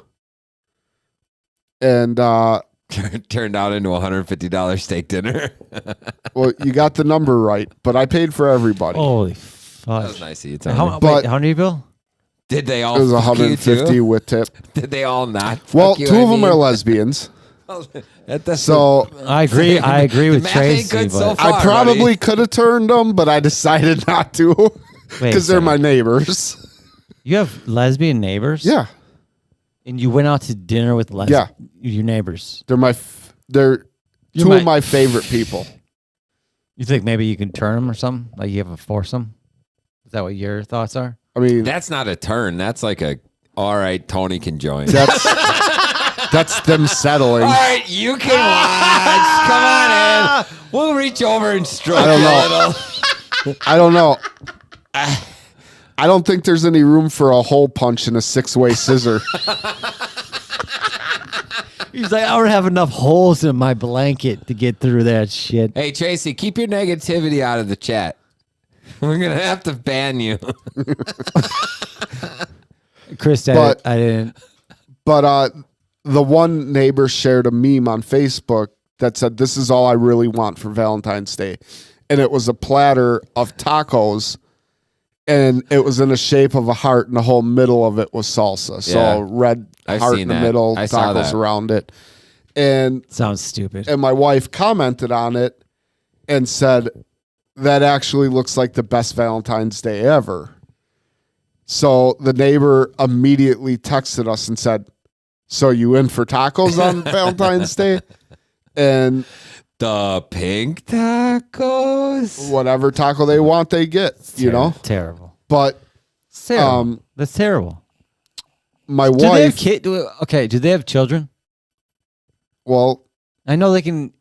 And Turned out into $150 steak dinner. well, you got the number right, but I paid for everybody. Holy That fuck. was nice of you, How, Tony. But- how many bill? Did they all It was fuck you 150 too? with tip. Did they all not? Well, fuck you, two of them I are mean? lesbians. That's So I agree. I agree with math ain't Tracy. good so But far. I probably buddy. could have turned them, but I decided not to Wait a because they're my second. neighbors. You have lesbian neighbors? Yeah, And you went out to dinner with Yeah. your neighbors. they're You two might- of my favorite people. You think maybe you can turn them or something? Like you have a foursome? Is that what your thoughts are? I mean, That's not a turn. That's like a, all right, Tony can join. that's them settling. All right, you can watch. Come on in. We'll reach over and stroke I don't you know. a little. I don't know. I don't think there's any room for a hole punch and a 6-way scissor. He's like, I don't have enough holes in my blanket to get through that shit. Hey, Tracy, keep your negativity out of the chat. We're going to have to ban you. Chris, But- I didn't. But the one neighbor shared a meme on Facebook that said, "This is all I really want for Valentine's Day," and it was a platter of tacos, and it was in the shape of a heart, and the whole middle of it was salsa. So Yeah. red I've heart seen in the that. middle, I saw tacos that. around it, and Sounds stupid. my wife commented on it and said, "That actually looks like the best Valentine's Day ever." So the neighbor immediately texted us and said, "So you in for tacos on Valentine's Day?" And The pink tacos. whatever taco they want, they get, you know? Terrible. But It's terrible. Um, That's terrible. my Do they have wife, kid? Okay. Do they have children? well, I know they can.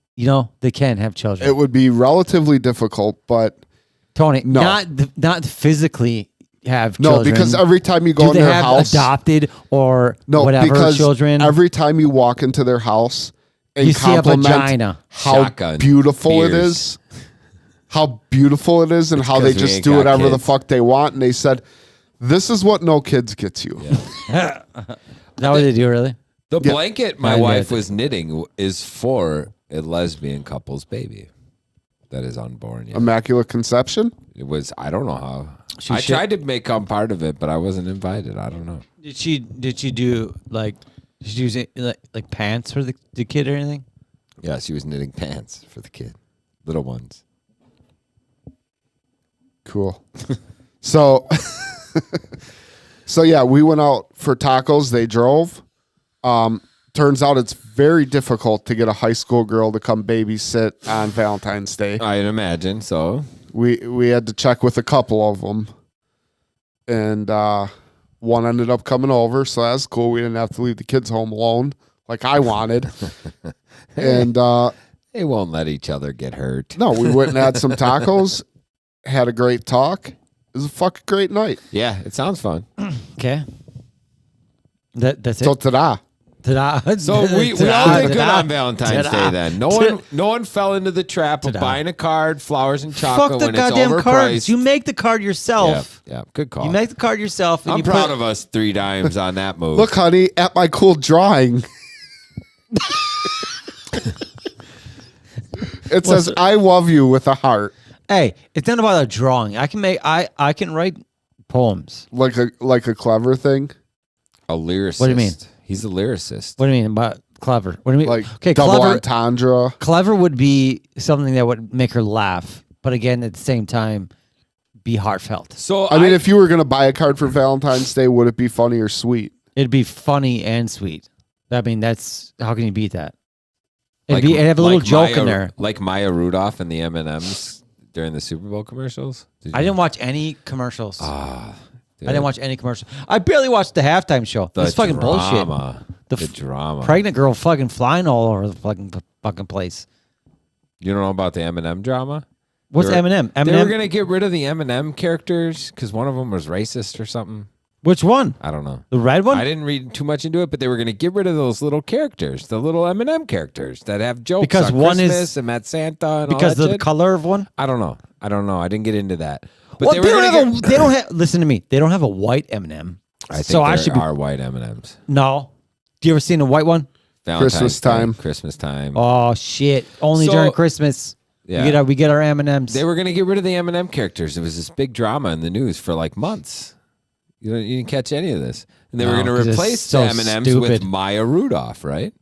They can have children. it would be relatively difficult, but Tony, No. not physically have no, children. because every time you go do in they their have house, adopted or no, whatever because children? every time you walk into their house and you see a compliment vagina. how Shotgun beautiful it beers. is, how beautiful it is, and how they 'cause we just ain't do got whatever the kids. fuck they want. And they said, "This is what no kids gets you." Is that what they do? Really? The Yeah. blanket my Yeah, wife yeah. was knitting is for a lesbian couple's baby that is unborn yet. Immaculate Conception. It was, I don't know how. She I should- tried to make them part of it, but I wasn't invited. I don't know. Did she do like? Did she use like pants for the kid or anything? Yeah, she was knitting pants for the kid, little ones. Cool. So, so yeah, we went out for tacos. They drove. Turns out it's very difficult to get a high school girl to come babysit on Valentine's Day. I'd imagine so. We had to check with a couple of them, and one ended up coming over, so that's cool. We didn't have to leave the kids home alone like I wanted. And They won't let each other get hurt. no, we went and had some tacos, had a great talk. It was a fucking great night. Yeah, it sounds fun. Okay. That's So it. ta-da. Ta-da. So we all Ta-da, did good ta-da, on Valentine's ta-da. Day then. No one fell into the trap of Ta-da. buying a card, flowers and chocolate Fuck the when goddamn it's overpriced. cards. You make the card yourself. yeah, good call. You make the card yourself. And I'm you proud put, of us 3 dimes on that move. Look, honey, at my cool drawing. It says "I love you" with a heart, Hey, it's not about a drawing. I can write poems. like a clever thing, a lyricist. What do you mean? He's a lyricist. What do you mean about clever? What do you mean? like Okay, double clever. entendre. Clever would be something that would make her laugh, but again, at the same time, be heartfelt. So I mean, if you were gonna buy a card for Valentine's Day, would it be funny or sweet? It'd be funny and sweet. I mean, that's how can you beat that? like, It'd have a little like joke Maya, in there. like Maya Rudolph and the M&Ms during the Super Bowl commercials. Did I you- didn't watch any commercials. Ah, I didn't watch any commercials. I barely watched the halftime show. the It's fucking bullshit. drama. The The drama. Pregnant girl fucking flying all over the fucking place. You don't know about the M&M drama? What's They were- Eminem? They were Eminem. gonna get rid of the M&M characters because one of them was racist or something. Which one? I don't know. The red one? I didn't read too much into it, but they were going to get rid of those little characters, the little M&M characters that have jokes Because on one is- Christmas and Matt Santa and because all of that the shit. color of one. I don't know. I didn't get into that. But Well, they they, were don't gonna have they don't have. Listen to me. They don't have a white Eminem. I think so I there should be are white M&Ms. no. Do you ever seen a white one? Christmas time. Christmas time. Oh shit! Only So- during Christmas. Yeah. We get our M&Ms. They were going to get rid of the M&M characters. It was this big drama in the news for like months. You didn't catch any of this. And they were No, going 'cause to it's replace so the M&Ms with stupid. Maya Rudolph, right?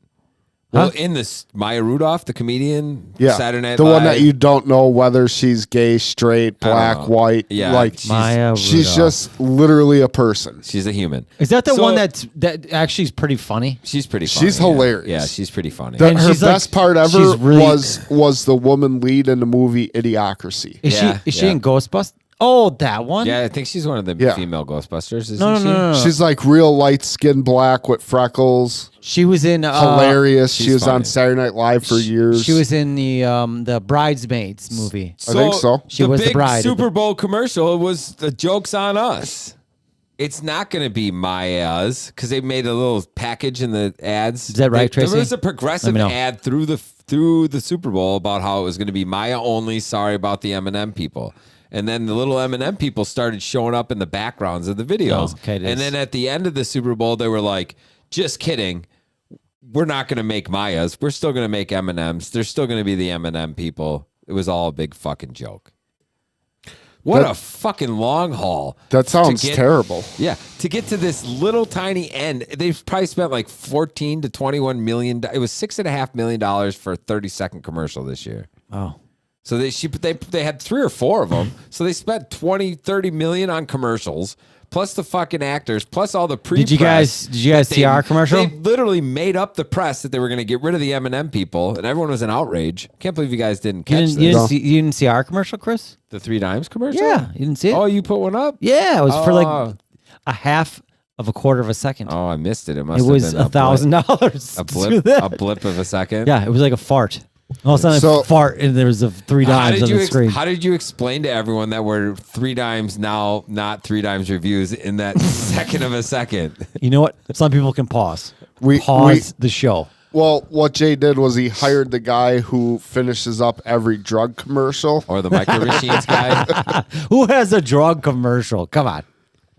Well, Huh? in this Maya Rudolph, the comedian, Yeah, Saturday Night the Live. one that you don't know whether she's gay, straight, I don't black, know. white. Yeah, like Maya she's Rudolph. just literally a person. She's a human. Is that the So- one that actually is pretty funny? She's pretty funny. She's yeah. hilarious. Yeah, she's pretty funny. And Her she's like- best part ever she's really- was the woman lead in the movie Idiocracy. Is Yeah, she yeah. in Ghostbusters? Oh, that one. yeah, I think she's one of the Yeah. female Ghostbusters, isn't No, no, she? no, no, no. She's like real light skinned black with freckles. She was in Hilarious. She she's was on funny. Saturday Night Live for years. She was in the Bridesmaids movie. I think so. She the was the big bride. Super Bowl commercial was the joke's on us. It's not going to be Maya's because they made a little package in the ads. Is that right, There Tracy? was a progressive Let me know. ad through the Super Bowl about how it was going to be Maya only. Sorry about the M&M people. And then the little M&M people started showing up in the backgrounds of the videos. Oh, okay, it is. And then at the end of the Super Bowl, they were like, "Just kidding. We're not going to make Maya's. We're still going to make M&Ms. There's still going to be the M&M people." It was all a big fucking joke. What That- a fucking long haul. That to sounds get- terrible. Yeah, to get to this little tiny end, they've probably spent like 14 to 21 million. It was $6.5 million for a 30-second commercial this year. Oh. So they had 3 or 4 of them. So they spent 20, 30 million on commercials, plus the fucking actors, plus all the pre. Did you guys see our commercial? They literally made up the press that they were going to get rid of the M&M people, and everyone was in outrage. Can't believe you guys didn't You catch didn't, you, this. didn't see, you didn't see our commercial, Chris? The 3 Dimes commercial? Yeah, you didn't see it. Oh, you put one up? Yeah, it was for Oh. like a half of a quarter of a second. Oh, I missed it. It must it have was been $1,000. a blip, a blip of a second. Yeah, it was like a fart. All of a sudden, So- a fart, and there was a 3 dimes on the screen. How did you explain to everyone that we're 3 Dimes now, not 3 Dimes reviews in that second of a second? You know what? Some people can pause. We- Pause the show. Well, what Jay did was he hired the guy who finishes up every drug commercial. Or the Micro Machines guy? Who has a drug commercial? Come on.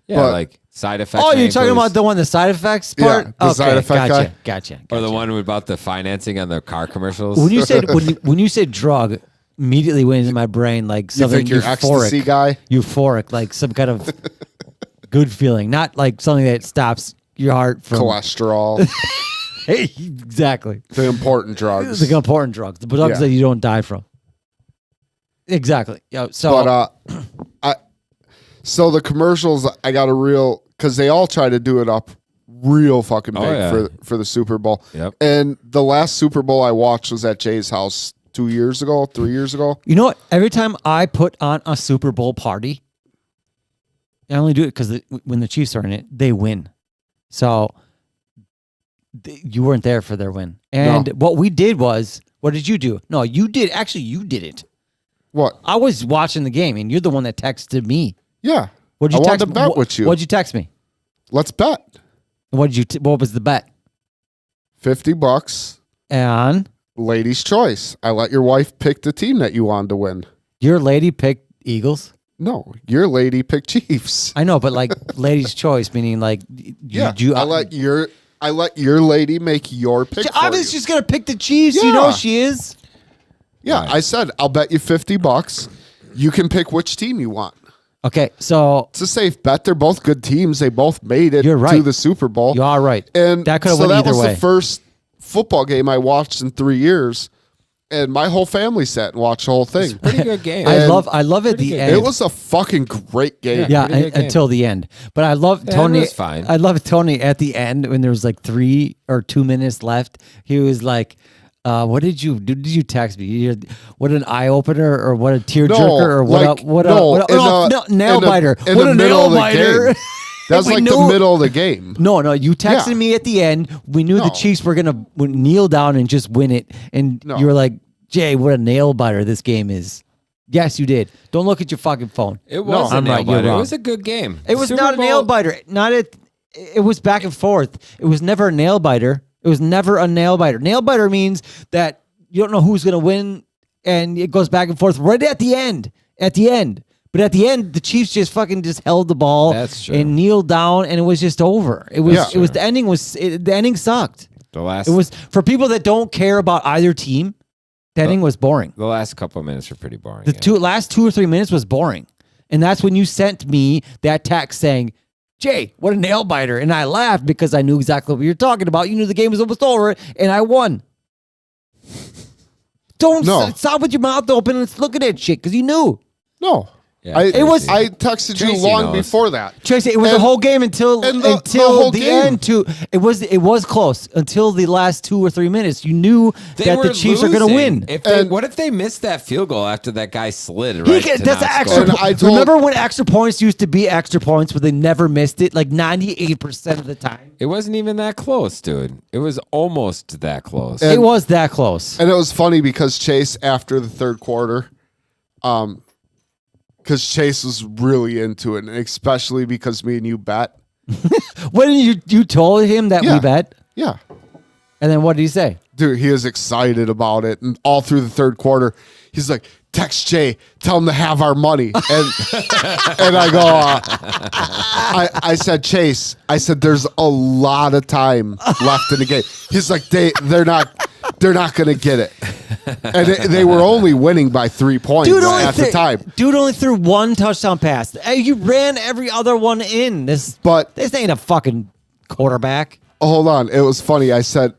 Yeah, But- like side effects. Oh, you're may talking include- about the one, the side effects Yeah, part? the side effect gotcha, guy. Gotcha. Or the gotcha. one about the financing on the car commercials? When you said when you said drug, immediately went into my brain like You something think you're euphoric. ecstasy guy? Euphoric, like some kind of good feeling, not like something that stops your heart from. Cholesterol, Hey, exactly. the important drugs. The important drugs, the drugs Yeah. that you don't die from. Exactly. Yeah. So But so the commercials, I got a real because they all try to do it up real fucking big yeah. for the Super Bowl. Yep. And the last Super Bowl I watched was at Jay's house 3 years ago. you know what? Every time I put on a Super Bowl party, I only do it because when the Chiefs are in it, they win. So you weren't there for their win. And No. what we did was, what did you do? No, you did. Actually, you did it. What? I was watching the game, and you're the one that texted me. Yeah. What'd you I text wanted to bet with you. What'd you text me? Let's bet What was the bet? $50. And Ladies' choice. I let your wife pick the team that you wanted to win. your lady picked Eagles. No, your lady picked Chiefs. I know, but like ladies' choice, meaning like I let your lady make your pick. I for was you. just gonna pick the Chiefs. You know Yeah. she is. Yeah, Right. I said I'll bet you $50. You can pick which team you want. Okay, so It's a safe bet. They're both good teams. They both made it You're right. to the Super Bowl. you are right. And that could have so went that either was way. the first football game I watched in 3 years, and my whole family sat and watched the whole thing. Pretty good game. I and love at pretty the good. end. It was a fucking great game. yeah, pretty good game. until the end. But I love Yeah, it Tony. was fine. I love Tony at the end when there was like 3 or 2 minutes left. He was like, "What did you do? Did you text me? What an eye opener, or what a tearjerker, or nail biter? in What the a middle nail of the biter!" game. That was We like knew- the middle of the game. No, you texted Yeah. me at the end. We knew the No. Chiefs were gonna kneel down and just win it, and No. you were like, "Jay, what a nail biter this game is." Yes, you did. Don't look at your fucking phone. It was a I'm nail right, you're biter. It wrong. was a good game. It was Super not a nail Bowl- biter. It was back and forth. It was never a nail biter. It was never a nail biter. Nail biter means that you don't know who's going to win, and it goes back and forth right at the end. At the end. But at the end, the Chiefs just held the ball That's true. and kneeled down, and it was just over. It was. Yeah. It was the ending. The ending sucked. It was for people that don't care about either team. That inning was boring. The last couple of minutes were pretty boring. The last 2 or 3 minutes was boring, and that's when you sent me that text saying, "Jay, what a nail biter!" And I laughed because I knew exactly what you were talking about. You knew the game was almost over, and I won. Don't stop with your mouth open and look at that shit because you knew. No. Yeah, I texted you Tracy long knows. before that. Tracy, it was the whole game until the whole the game. end. It was close until the last 2 or 3 minutes. You knew that the Chiefs are going to win. What if they missed that field goal after that guy slid? That's extra. And Remember when extra points used to be extra points, but they never missed it, like 98% of the time. It wasn't even that close, dude. It was almost that close. It was that close. And it was funny because Chase, after the third quarter, because Chase was really into it, and especially because me and you bet. When you told him that we bet, Yeah. and then what did he say? Dude, he was excited about it. And all through the third quarter, he's like, text Jay, tell him to have our money. And and I go, I said, Chase, I said, there's a lot of time left in the game. He's like, they're not going to get it. And they were only winning by 3 points at the time. Dude only threw one touchdown pass. Hey, you ran every other one in. This ain't a fucking quarterback. Hold on. It was funny. I said,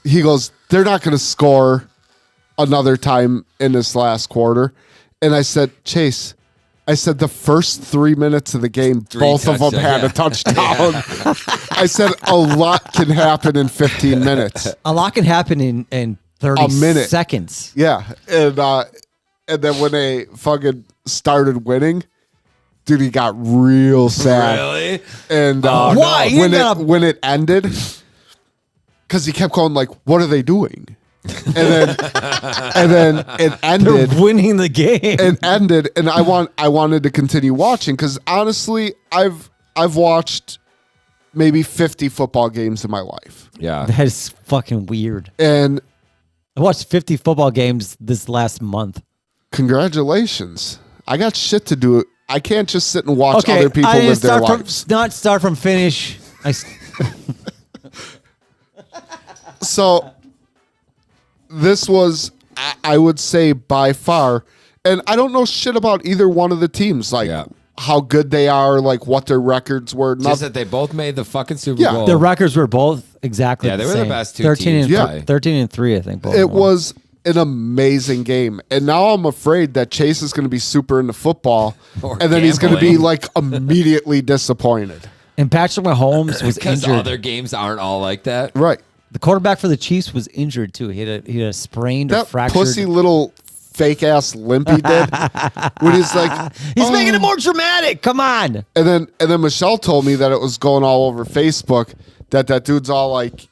he goes, they're not going to score another time in this last quarter. And I said, Chase, I said the first 3 minutes of the game, both of them had a touchdown. I said a lot can happen in 15 minutes. A lot can happen in 30 seconds. Yeah. And then when they fucking started winning, dude, he got real sad. Really? And why? When it ended, because he kept going like, what are they doing? And then it ended. They're winning the game. It ended, and I wanted to continue watching because honestly, I've watched maybe 50 football games in my life. Yeah. That is fucking weird. And I watched 50 football games this last month. Congratulations. I got shit to do. I can't just sit and watch other people live their lives. Not start from finish. So this was, I would say, by far, and I don't know shit about either one of the teams, like how good they are, like what their records were. Just that they both made the fucking Super Bowl. Their records were both exactly they the were same. the best two 13 teams. And 13 and 3, I think. Both It was an amazing game, and now I'm afraid that Chase is going to be super into football, and then he's going to be like immediately disappointed. And Patrick Mahomes was Because injured. other games aren't all like that. Right. The quarterback for the Chiefs was injured too. He had a sprained or That fractured. pussy little fake ass limp he did when he's like, He's making it more dramatic. Come on. And then Michelle told me that it was going all over Facebook that dude's all like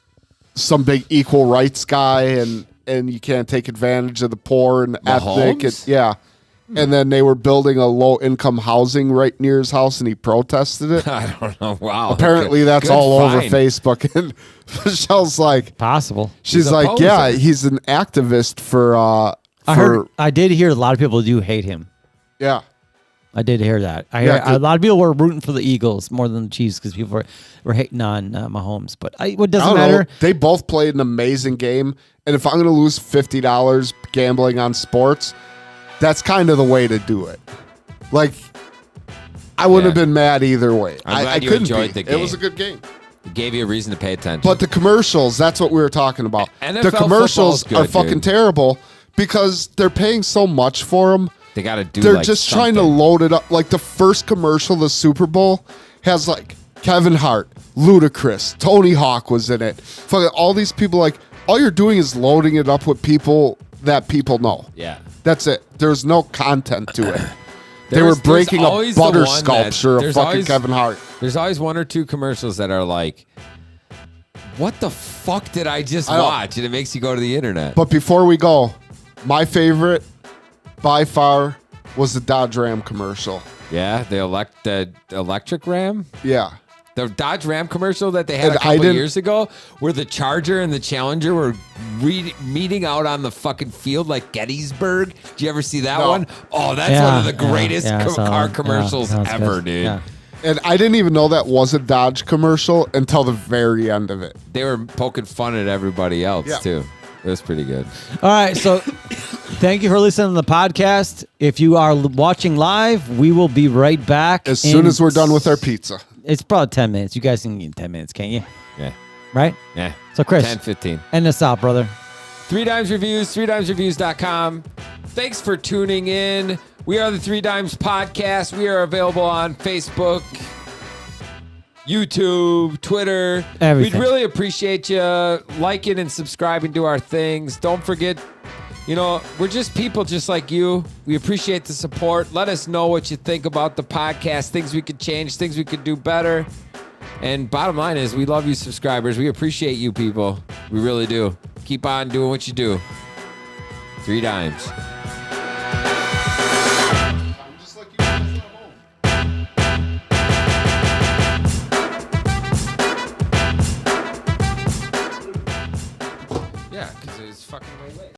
some big equal rights guy and you can't take advantage of the poor and ethnic. And, and then they were building a low income housing right near his house and he protested it. I don't know. Wow. Apparently that's Good all over find. Facebook. And Michelle's like, Possible. she's He's like, opposing. yeah, he's an activist for I did hear a lot of people do hate him. yeah. I did hear that. Yeah, a lot of people were rooting for the Eagles more than the Chiefs because people were hating on Mahomes. But what doesn't matter. They both played an amazing game. And if I'm going to lose $50 gambling on sports, that's kind of the way to do it. Like, I wouldn't have been mad either way. I'm glad I you couldn't enjoyed be. the game. It was a good game. It gave you a reason to pay attention. But the commercials, that's what we were talking about. NFL The commercials football's are good, fucking dude. terrible because they're paying so much for them. they got to do They're like just something. trying to load it up. Like the first commercial, the Super Bowl, has like Kevin Hart, Ludacris, Tony Hawk was in it. Fucking all these people, like, all you're doing is loading it up with people that people know. Yeah. That's it. There's no content to it. They There's- were breaking there's a always the butter one sculpture of there's fucking always- Kevin Hart. There's always one or two commercials that are like, what the fuck did I just I know. watch? And it makes you go to the internet. But before we go, my favorite by far was the Dodge Ram commercial. Yeah, the electric Ram? Yeah. The Dodge Ram commercial that they had And a I couple didn't- years ago, where the Charger and the Challenger were meeting out on the fucking field like Gettysburg. Did you ever see that No. one? Oh, that's one of the greatest I saw car that. commercials sounds ever, good. dude. Yeah. And I didn't even know that was a Dodge commercial until the very end of it. They were poking fun at everybody else Yeah. too. It was pretty good. All right, so thank you for listening to the podcast. If you are watching live, we will be right back As soon as we're done with our pizza. It's probably 10 minutes. You guys can get 10 minutes, can't you? Yeah. Right? Yeah. So, Chris, 10, 15. end us out, brother. 3Dimes Reviews, 3dimesreviews.com. Thanks for tuning in. We are the 3Dimes Podcast. We are available on Facebook, YouTube, Twitter. Everything. We'd really appreciate you liking and subscribing to our things. Don't forget, we're just people just like you. We appreciate the support. Let us know what you think about the podcast, things we could change, things we could do better. And bottom line is, we love you subscribers. We appreciate you people. We really do. Keep on doing what you do. 3Dimes.